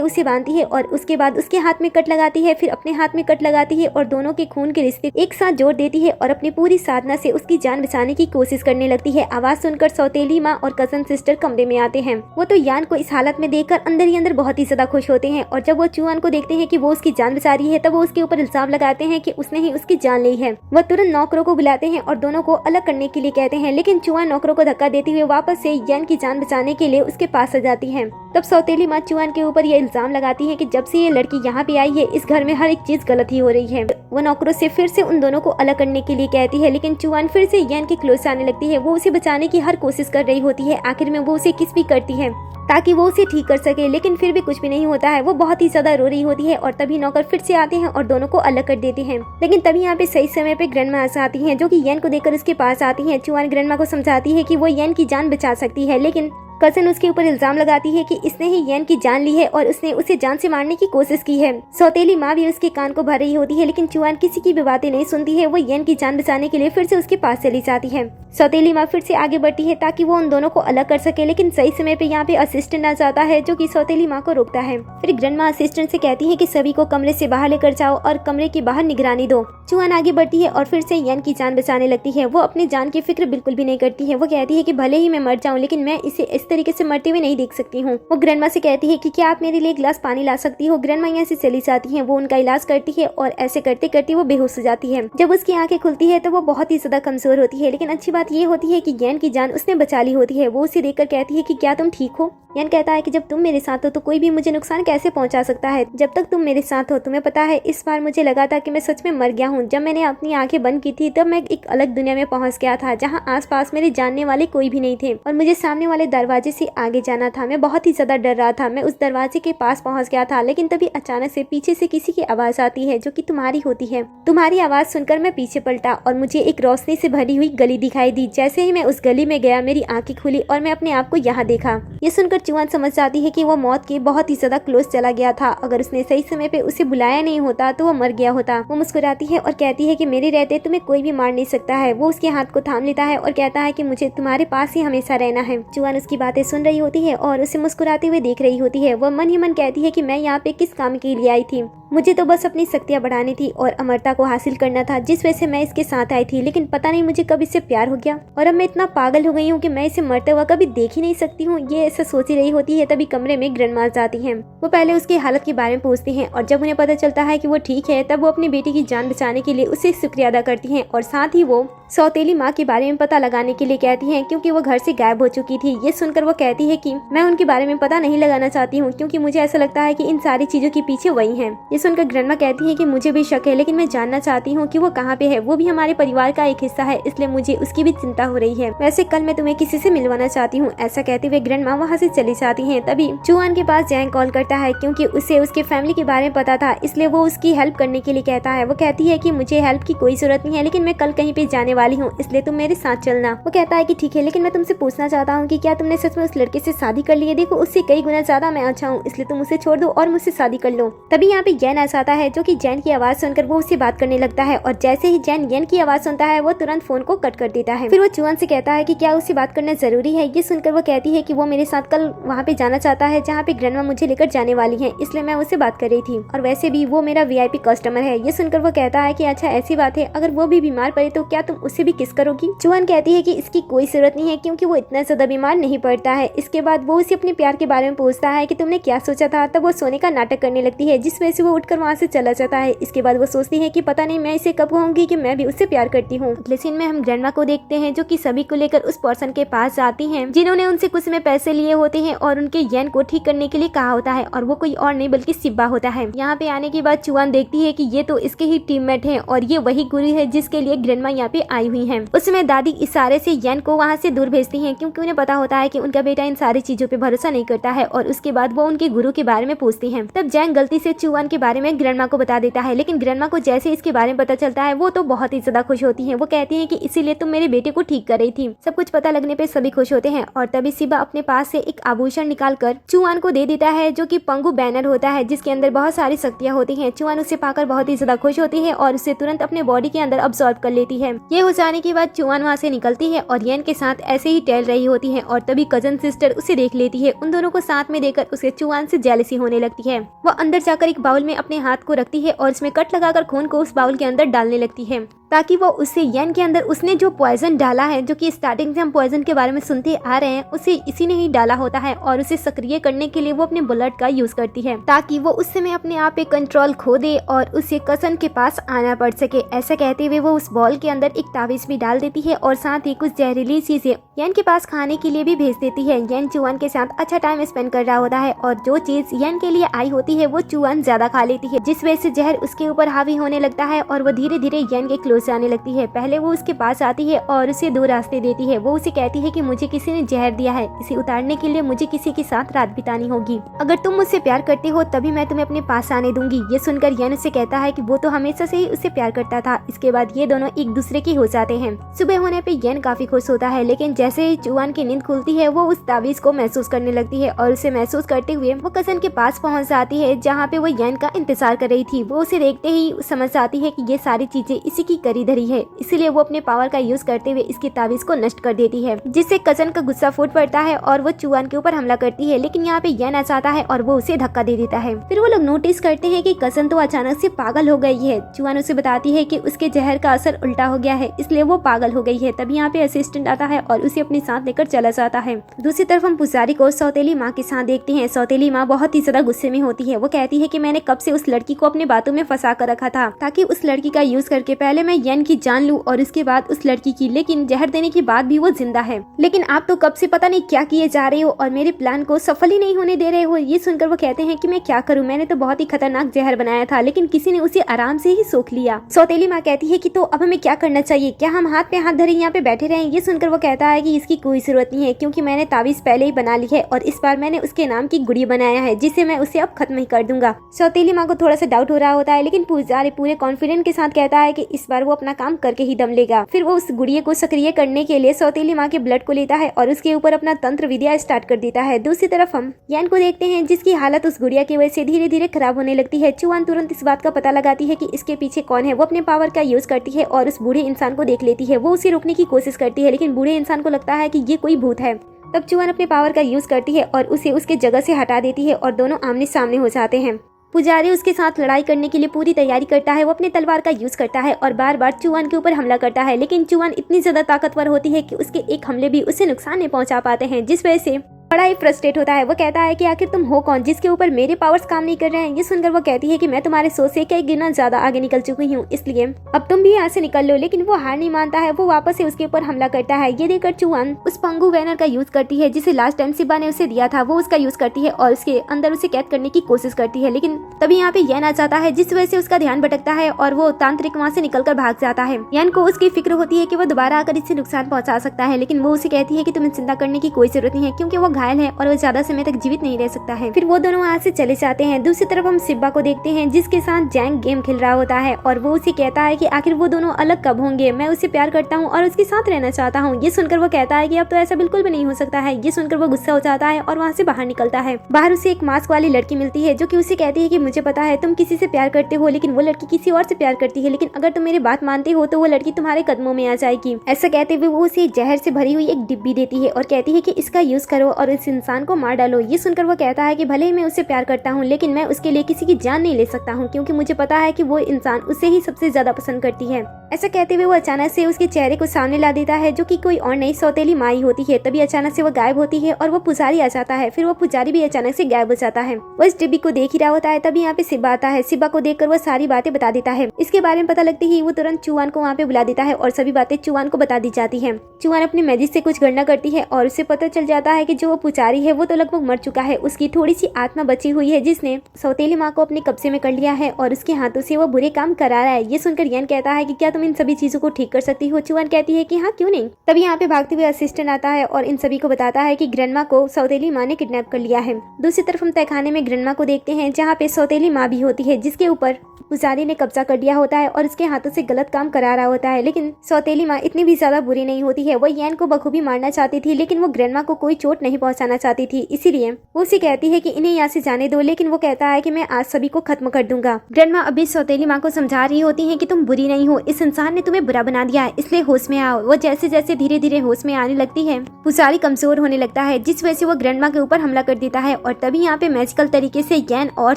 उसे बांधती है और उसके बाद उसके हाथ में कट लगाती है, फिर अपने हाथ में कट लगाती है और दोनों के खून के रिश्ते एक साथ जोड़ देती है और अपनी पूरी साधना से उसकी जान बचाने की कोशिश करने लगती है। आवाज सुनकर सौतेली माँ और कजन सिस्टर कमरे में आते हैं। वो तो यान को इस हालत में देखकर अंदर ही अंदर बहुत ही ज्यादा खुश होते हैं और जब वो चुआन को देखते हैं कि वो उसकी जान बचा रही है तब वो उसके ऊपर इल्जाम लगाते हैं कि उसने ही उसकी जान ली है। वो तुरंत नौकरों को बुलाते हैं और दोनों को अलग करने के लिए कहते हैं, लेकिन चुआन नौकरों को धक्का देते हुए वापस से यान की जान बचाने के लिए उसके पास आ जाती है। तब सौतेली माँ चुआन के ऊपर ये इल्जाम लगाती है कि जब से ये लड़की यहाँ पे आई है इस घर में हर एक चीज गलत ही हो रही है। वो नौकरों से फिर से उन दोनों को अलग करने के लिए कहती है, लेकिन चुआन फिर से यान के क्लोज आने लगती है। वो उसे बचाने की हर कोशिश कर रही होती है। आखिर में वो उसे किस भी करती है ताकि वो उसे ठीक कर सके, लेकिन फिर भी कुछ भी नहीं होता है। वो बहुत ही ज्यादा रो रही होती है और तभी नौकर फिर से आते हैं और दोनों को अलग कर देते हैं। लेकिन तभी यहाँ पे सही समय पे ग्रैंडमा आती हैं, जो कि यैन को देखकर उसके पास आती हैं। चुआन ग्रैंडमा को समझाती है कि वो यैन की जान बचा सकती है, लेकिन कजन उसके ऊपर इल्जाम लगाती है कि इसने ही यैन की जान ली है और उसने उसे जान से मारने की कोशिश की है। सौतेली माँ भी उसके कान को भर रही होती है, लेकिन चुआन किसी की भी बातें नहीं सुनती है। वो यैन की जान बचाने के लिए फिर से उसके पास चली जाती है। सौतेली माँ फिर से आगे बढ़ती है ताकि वो उन दोनों को अलग कर सके, लेकिन सही समय पे यहाँ पे असिस्टेंट आ जाता है जो कि सौतेली माँ को रोकता है। फिर ग्रैंडमा असिस्टेंट से कहती है कि सभी को कमरे से बाहर लेकर जाओ और कमरे के बाहर निगरानी दो। चुआन आगे बढ़ती है और फिर से यैन की जान बचाने लगती है। वो अपनी जान की फिक्र बिल्कुल भी नहीं करती है। वो कहती है कि भले ही मैं मर जाऊं, लेकिन मैं इसे इस तरीके से मरते हुए नहीं देख सकती हूँ। वो ग्रैंडमा से कहती है कि क्या आप मेरे लिए एक गिलास पानी ला सकती हो। ग्रैंडमा यहाँ से चली जाती है। वो उनका इलाज करती है और ऐसे करते करते वो बेहोश हो जाती है। जब उसकी आंखें खुलती है तो वो बहुत ही ज्यादा कमजोर होती है, लेकिन अच्छी बात ये होती है कि यैन की जान उसने बचा ली होती है। वो उसे देखकर कहती है कि क्या तुम ठीक हो। यैन कहता है कि जब तुम मेरे साथ हो तो कोई भी मुझे नुकसान कैसे पहुंचा सकता है। जब तक तुम मेरे साथ हो, तुम्हें पता है इस बार मुझे लगा था कि मैं सच में मर गया हूँ। जब मैंने अपनी आंखें बंद की थी तब मैं एक अलग दुनिया में पहुंच गया था, जहाँ आसपास मेरे जानने वाले कोई भी नहीं थे और मुझे सामने वाले दरवाजे से आगे जाना था। मैं बहुत ही ज्यादा डर रहा था। मैं उस दरवाजे के पास पहुंच गया था, लेकिन तभी अचानक से पीछे से किसी की आवाज आती है जो कि तुम्हारी होती है। तुम्हारी आवाज सुनकर मैं पीछे पलटा और मुझे एक रोशनी से भरी हुई गली दिखाई दी। जैसे ही मैं उस गली में गया मेरी आंखें खुली और मैं अपने आप को यहाँ देखा। ये सुनकर चुआन समझ जाती है कि वो मौत के बहुत ही ज्यादा क्लोज चला गया था। अगर उसने सही समय पे उसे बुलाया नहीं होता तो वो मर गया होता। वो मुस्कुराती है और कहती है कि मेरे रहते तुम्हें कोई भी मार नहीं सकता है। वो उसके हाथ को थाम लेता है और कहता है कि मुझे तुम्हारे पास ही हमेशा रहना है। चुआन उसकी बातें सुन रही होती है और उसे मुस्कुराते हुए देख रही होती है। वो मन ही मन कहती है कि मैं यहाँ पे किस काम के लिए आई थी। मुझे तो बस अपनी शक्तियाँ बढ़ानी थी और अमरता को हासिल करना था, जिस वजह से मैं इसके साथ आई थी। लेकिन पता नहीं मुझे कब इससे प्यार हो गया और अब मैं इतना पागल हो गई हूँ कि मैं इसे मरते हुआ कभी देख ही नहीं सकती हूँ। ये ऐसा सोच ही रही होती है, तभी कमरे में ग्रैंडमा जाती हैं। वो पहले उसकी हालत के बारे में पूछती हैं और जब उन्हें पता चलता है कि वो ठीक है, तब वो अपनी बेटी की जान बचाने के लिए उससे शुक्रिया अदा करती हैं और साथ ही वो सौतेली माँ के बारे में पता लगाने के लिए कहती हैं, क्योंकि वो घर से गायब हो चुकी थी। ये सुनकर वो कहती है कि मैं उनके बारे में पता नहीं लगाना चाहती हूँ, क्योंकि मुझे ऐसा लगता है कि इन सारी चीजों के पीछे वही हैं। ये सुनकर ग्रैंडमा कहती है कि मुझे भी शक है, लेकिन मैं जानना चाहती हूँ कि वो कहाँ पे है। वो भी हमारे परिवार का एक हिस्सा है, इसलिए मुझे उसकी भी चिंता हो रही है। वैसे कल मैं तुम्हें किसी से मिलवाना चाहती हूँ। ऐसा कहते हुए ग्रैंडमा वहाँ से चली जाती है। तभी चुआन के पास जैंग कॉल करता है, क्योंकि उसे उसके फैमिली के बारे में पता था, इसलिए वो उसकी हेल्प करने के लिए कहता है। वो कहती है कि मुझे हेल्प की कोई जरूरत नहीं है, लेकिन मैं कल कहीं पे जाने वाली हूँ, इसलिए तुम मेरे साथ चलना। वो कहता है कि ठीक है, लेकिन मैं तुमसे पूछना चाहता हूँ कि क्या तुमने सच में उस लड़के से शादी कर ली है? देखो उससे कई गुना ज्यादा मैं अच्छा हूँ, इसलिए तुम उसे छोड़ दो और मुझसे शादी कर लो। तभी यहाँ पे जैन आ जाता है, जो कि जैन की आवाज सुनकर वो उससे बात करने लगता है और जैसे ही जैन यन की आवाज सुनता है, वो तुरंत फोन को कट कर देता है। फिर वो चुआन से कहता है कि क्या उससे बात करना जरूरी है? ये सुनकर वो कहती है कि वो मेरे साथ कल वहाँ पे जाना चाहता है, जहाँ पे ग्रैंडमा मुझे लेकर जाने वाली है, इसलिए मैं उससे बात कर रही थी और वैसे भी वो मेरा VIP कस्टमर है। ये सुनकर वो कहता है कि अच्छा ऐसी बात है, अगर वो भी बीमार पड़े तो क्या तुम उससे भी किस करोगी? चुआन कहती है कि इसकी कोई जरूरत नहीं है, क्योंकि वो इतना ज्यादा बीमार नहीं पड़ता है। इसके बाद वो उसे अपने प्यार के बारे में पूछता है कि तुमने क्या सोचा था। तब वो सोने का नाटक करने लगती है, जिस वजह से वो उठकर वहाँ से चला जाता है। इसके बाद वो सोचती है कि पता नहीं मैं इसे कब कहूंगी कि मैं भी उससे प्यार करती हूँ। अगले सीन में हम ग्रैंडमा को देखते हैं, जो कि सभी को लेकर उस पर्सन के पास जाती हैं, जिन्होंने उनसे कुछ में पैसे लिए होते हैं और उनके यन को ठीक करने के लिए कहा होता है, और वो कोई और नहीं बल्कि सिब्बा होता है। यहाँ पे आने के बाद चुआन देखती है कि ये तो इसके ही टीममेट हैं और ये वही गुरु है जिसके लिए ग्रैंडमा यहाँ पे आई हुई है। उस समय दादी इशारे से यन को वहाँ से दूर भेजती हैं, क्योंकि उन्हें पता होता है कि उनका बेटा इन सारी चीजों पे भरोसा नहीं करता है। और उसके बाद वो उनके गुरु के बारे में पूछती हैं। तब जैंग गलती से चुआन के बारे में ग्रैंडमा को बता देता है, लेकिन ग्रैंडमा को जैसे इसके बारे में पता चलता है, वो तो बहुत ही ज्यादा खुश होती है। वो कहती है कि इसीलिए तुम मेरे बेटे को ठीक कर रही थी। सब कुछ पता लगने पे सभी खुश होते हैं और तभी सिबा अपने पास से एक आभूषण निकाल कर चुआन को दे देता है, जो कि पंगु बैनर होता है, जिसके अंदर बहुत सारी शक्तियाँ होती हैं। चुआन उसे पाकर बहुत ही ज्यादा खुश होती है और उसे तुरंत अपने बॉडी के अंदर अब्सॉर्ब कर लेती है। ये हो जाने के बाद चुआन वहाँ से निकलती है और यन के साथ ऐसे ही टहल रही होती है और तभी कजन सिस्टर उसे देख लेती है। उन दोनों को साथ में देखकर उसे चुआन से जेलसी होने लगती है। वो अंदर जाकर एक बाउल में अपने हाथ को रखती है और इसमें कट लगाकर खून को उस बाउल के अंदर डालने लगती है, ताकि वो उससे यन के अंदर उसने जो पॉइजन डाला है, जो कि स्टार्टिंग से हम पॉइजन के बारे में सुनते आ रहे हैं, उसे इसी ने ही डाला होता है और उसे सक्रिय करने के लिए वो अपने ब्लड का यूज करती है, ताकि वो उस समय अपने आप पे कंट्रोल खो दे और उसे कसन के पास आना पड़ सके। ऐसा कहते हुए वो उस बॉल के अंदर एक तावीज भी डाल देती है और साथ ही कुछ जहरीली चीजें यन के पास खाने के लिए भी भेज देती है। यन चुआन के साथ अच्छा टाइम स्पेंड कर रहा होता है और जो चीज यन के लिए आई होती है वो चुआन ज्यादा खा लेती है, जिस वजह से जहर उसके ऊपर हावी होने लगता है और वो धीरे धीरे यन के क्लोज आने लगती है। पहले वो उसके पास आती है और उसे दो रास्ते देती है। वो उसे कहती है कि मुझे किसी ने जहर दिया है, इसे उतारने के लिए मुझे किसी के साथ रात बितानी होगी। अगर तुम मुझसे प्यार करते हो तभी मैं तुम्हें अपने पास आने दूंगी। ये सुनकर यन उसे कहता है कि वो तो हमेशा से ही उससे प्यार करता था। इसके बाद ये दोनों एक दूसरे के हो जाते हैं। सुबह होने पे यन काफी खुश होता है, लेकिन जैसे ही चुआन की नींद खुलती है, वो उस तावीज को महसूस करने लगती है और उसे महसूस करते हुए वो कसन के पास पहुंच जाती है, जहाँ पे वो यन का इंतजार कर रही थी। वो उसे देखते ही समझ जाती है कि ये सारी चीजें इसी की करी धरी है, इसीलिए वो अपने पावर का यूज करते हुए इसकी तावीज को नष्ट कर देती है, जिससे कसन का गुस्सा फूट पड़ता है और वो चुआन के ऊपर हमला करती है। लेकिन यहाँ पे यन आ जाता है और वो उसे धक्का दे देता है। फिर वो लोग नोटिस करते हैं कि कसन तो अचानक से पागल हो गई है। चुआन उसे बताती है कि उसके जहर का असर उल्टा हो गया है, इसलिए वो पागल हो गई है। तभी यहाँ पे असिस्टेंट आता है और उसे अपने साथ लेकर चला जाता है। दूसरी तरफ हम पुजारी को सौतेली माँ के साथ देखते हैं। सौतेली माँ बहुत ही ज्यादा गुस्से में होती है। वो कहती है कि मैंने कब से उस लड़की को अपने बातों में फंसा कर रखा था, ताकि उस लड़की का यूज करके पहले मैं यन की जान लूं और उसके बाद उस लड़की की। लेकिन जहर देने के बाद भी वो जिंदा है। लेकिन आप तो कब से पता नहीं क्या किए जा रहे हो और मेरे प्लान को सफल ही नहीं होने दे रहे हो। ये सुनकर वो कहते हैं कि मैं क्या करूं, मैंने तो बहुत ही खतरनाक जहर बनाया था, लेकिन किसी ने उसे आराम से ही सोख लिया। सौतेली माँ कहती है कि तो अब हमें क्या करना चाहिए, क्या हम हाथ पे हाथ धरे यहाँ पे बैठे रहें? ये सुनकर वो कहता है कि इसकी कोई जरूरत नहीं है, क्योंकि मैंने तावीज पहले ही बना ली है और इस बार मैंने उसके नाम की गुड़ी बनाया है, जिससे मैं उसे अब खत्म ही कर दूंगा। सौतेली माँ को थोड़ा सा डाउट हो रहा होता है, लेकिन पुजारी पूरे कॉन्फिडेंट के साथ कहता है कि इस बार वो अपना काम करके ही दम लेगा। फिर वो उस गुड़िया को सक्रिय करने के लिए सौतेली माँ के ब्लड को लेता है और उसके ऊपर अपना तंत्र विद्या स्टार्ट कर देता है। दूसरी तरफ हम यन को देखते हैं, जिसकी हालत उस गुड़िया की वजह से धीरे धीरे खराब होने लगती है। चुआन तुरंत इस बात का पता लगाती है कि इसके पीछे कौन है। वो अपने पावर का यूज करती है और उस बूढ़े इंसान को देख लेती है। वो उसे रोकने की कोशिश करती है, लेकिन बूढ़े इंसान को लगता है कि ये कोई भूत है। तब चुआन अपने पावर का यूज करती है और उसे उसके जगह से हटा देती है और दोनों आमने सामने हो जाते हैं। पुजारी उसके साथ लड़ाई करने के लिए पूरी तैयारी करता है। वो अपने तलवार का यूज करता है और बार बार चुआन के ऊपर हमला करता है, लेकिन चुआन इतनी ज्यादा ताकतवर होती है कि उसके एक हमले भी उसे नुकसान नहीं पहुंचा पाते हैं, जिस वजह से बड़ा ही फ्रस्ट्रेट होता है। वो कहता है कि आखिर तुम हो कौन जिसके ऊपर मेरे पावर्स काम नहीं कर रहे हैं। ये सुनकर वो कहती है कि मैं तुम्हारे सोच से कई गुना ज्यादा आगे निकल चुकी हूँ, इसलिए अब तुम भी यहाँ से निकल लो। लेकिन वो हार नहीं मानता है, वो वापस से उसके ऊपर हमला करता है। ये देखकर चुआन उस पंगु बैनर का यूज करती है जिसे लास्ट टाइम सिब्बा ने उसे दिया था, वो उसका यूज करती है और उसके अंदर उसे कैद करने की कोशिश करती है। लेकिन तभी यहाँ पे यन आ जाता है, जिस वजह से उसका ध्यान भटकता है और वो तांत्रिक वहाँ से निकलकर भाग जाता है। यन को उसकी फिक्र होती है कि वो दोबारा आकर इससे नुकसान पहुंचा सकता है, लेकिन वो उसे कहती है कि तुम्हें चिंता करने की कोई जरूरत नहीं है, क्योंकि वो घायल है और वो ज्यादा समय तक जीवित नहीं रह सकता है। फिर वो दोनों वहाँ से चले जाते हैं। दूसरी तरफ हम सिब्बा को देखते हैं जिसके साथ जैंग गेम खेल रहा होता है और वो उसे कहता है कि आखिर वो दोनों अलग कब होंगे, मैं उसे प्यार करता हूँ और उसके साथ रहना चाहता हूँ। ये सुनकर वो कहता है कि अब तो ऐसा बिल्कुल भी नहीं हो सकता है। ये सुनकर वो गुस्सा हो जाता है और वहाँ से बाहर निकलता है। बाहर उसे एक मास्क वाली लड़की मिलती है जो कि उसे कहती है कि मुझे पता है तुम किसी से प्यार करते हो, लेकिन वो लड़की किसी और से प्यार करती है, लेकिन अगर तुम मेरी बात मानते हो तो वो लड़की तुम्हारे कदमों में आ जाएगी। ऐसा कहते हुए वो उसे जहर से भरी हुई एक डिब्बी देती है और कहती है कि इसका यूज करो और इस इंसान को मार डालो। ये सुनकर वो कहता है कि भले ही मैं उससे प्यार करता हूँ, लेकिन मैं उसके लिए किसी की जान नहीं ले सकता हूँ, क्योंकि मुझे पता है कि वो इंसान उसे ही सबसे ज्यादा पसंद करती है। ऐसा कहते हुए वो अचानक से उसके चेहरे को सामने ला देता है जो कि कोई और नई सौतेली माई होती है। तभी अचानक से वो गायब होती है और वो पुजारी आ जाता है। फिर वो पुजारी भी अचानक से गायब हो जाता है। वो इस डिब्बी को देख ही रहा होता है। तभी यहाँ पे सिब्बा आता है। सिब्बा को देखकर वो सारी बातें बता देता है। इसके बारे में पता लगते ही वो तुरंत चुआन को वहाँ पे बुला देता है और सभी बातें चुआन को बता दी जाती है। चुआन अपनी मैजिक से कुछ गणना करती है और उसे पता चल जाता है कि जो वो पुजारी है वो तो लगभग मर चुका है। उसकी थोड़ी सी आत्मा बची हुई है जिसने सौतेली माँ को अपने कब्जे में कर लिया है और उसके हाथों से वो बुरे काम करा रहा है। ये सुनकर यन कहता है कि क्या तुम इन सभी चीजों को ठीक कर सकती हो। चुआन कहती है कि हाँ, क्यों नहीं। तभी यहाँ पे भागते हुए असिस्टेंट आता है और इन सभी को बताता है कि ग्रैंडमा को सौतेली माँ ने किडनैप कर लिया है। दूसरी तरफ हम तहखाने में ग्रैंडमा को देखते हैं जहाँ पे सौतेली माँ भी होती है जिसके ऊपर पुजारी ने कब्जा कर लिया होता है और उसके हाथों से गलत काम करा रहा होता है। लेकिन सौतेली माँ इतनी भी ज्यादा बुरी नहीं होती है। वो यन को बखूबी मारना चाहती थी, लेकिन वो ग्रैंडमा को कोई चोट नहीं पहुंचाना चाहती थी, इसीलिए वो उसे कहती है कि इन्हें यहाँ से जाने दो। लेकिन वो कहता है कि मैं आज सभी को खत्म कर दूंगा। ग्रैंडमा अभी सौतेली माँ को समझा रही होती है कि तुम बुरी नहीं हो, इस इंसान ने तुम्हें बुरा बना दिया है, इसलिए होश में आओ। वो जैसे जैसे धीरे धीरे होश में आने लगती है, पुजारी कमजोर होने लगता है, जिस वजह से वो ग्रैंडमा के ऊपर हमला कर देता है। और तभी यहाँ पे मैजिकल तरीके से यन और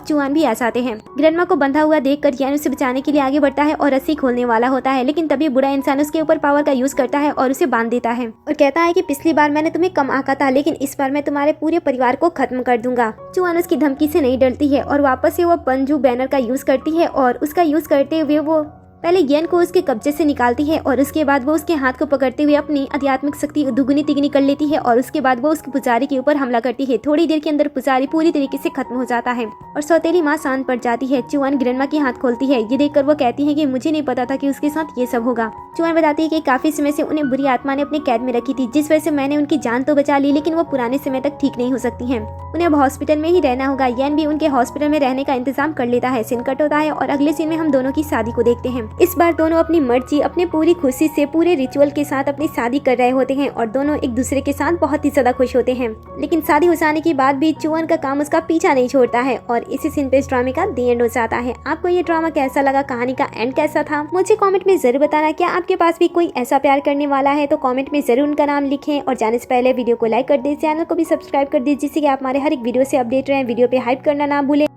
चुआन भी आ जाते हैं। ग्रैंडमा को बंधा हुआ देखकर यन उसे बचाने के लिए आगे बढ़ता है और रस्सी खोलने वाला होता है, लेकिन तभी बुरा इंसान उसके ऊपर पावर का यूज करता है और उसे बांध देता है और कहता है कि पिछली बार मैंने तुम्हें कम आंका था, लेकिन इस बार मैं तुम्हारे पूरे परिवार को खत्म कर दूंगा। चुआन उसकी धमकी से नहीं डरती है और वापस से वो पंजू बैनर का यूज करती है और उसका यूज करते हुए वो पहले यन को उसके कब्जे से निकालती है और उसके बाद वो उसके हाथ को पकड़ते हुए अपनी आध्यात्मिक शक्ति दुगनी तिगनी कर लेती है और उसके बाद वो उसके पुजारी के ऊपर हमला करती है। थोड़ी देर के अंदर पुजारी पूरी तरीके से खत्म हो जाता है और सौतेली माँ शांत पड़ जाती है। चुआन ग्रैंडमा के हाथ खोलती है। ये देखकर वो कहती है कि मुझे नहीं पता था कि उसके साथ ये सब होगा। चुआन बताती है कि काफी समय से उन्हें बुरी आत्मा ने अपने कैद में रखी थी, जिस वजह से मैंने उनकी जान तो बचा ली, लेकिन वो पुराने समय तक ठीक नहीं हो सकती है। उन्हें अब हॉस्पिटल में ही रहना होगा। यन भी उनके हॉस्पिटल में रहने का इंतजाम कर लेता है। सीन कट होता है और अगले सीन में हम दोनों की शादी को देखते हैं। इस बार दोनों अपनी मर्जी, अपनी पूरी खुशी से पूरे रिचुअल के साथ अपनी शादी कर रहे होते हैं और दोनों एक दूसरे के साथ बहुत ही ज्यादा खुश होते हैं। लेकिन शादी हो जाने के बाद भी चुआन का काम उसका पीछा नहीं छोड़ता है और इसी सीन पे इस ड्रामे का दी एंड हो जाता है। आपको ये ड्रामा कैसा लगा, कहानी का एंड कैसा था, मुझे कमेंट में जरूर बताना। क्या आपके पास भी कोई ऐसा प्यार करने वाला है तो कमेंट में जरूर उनका नाम लिखें और जाने से पहले वीडियो को लाइक कर दीजिए, चैनल को भी सब्सक्राइब कर दीजिए जिससे कि आप हमारे हर एक वीडियो से अपडेट रहें। वीडियो पे हाइप करना ना भूलें।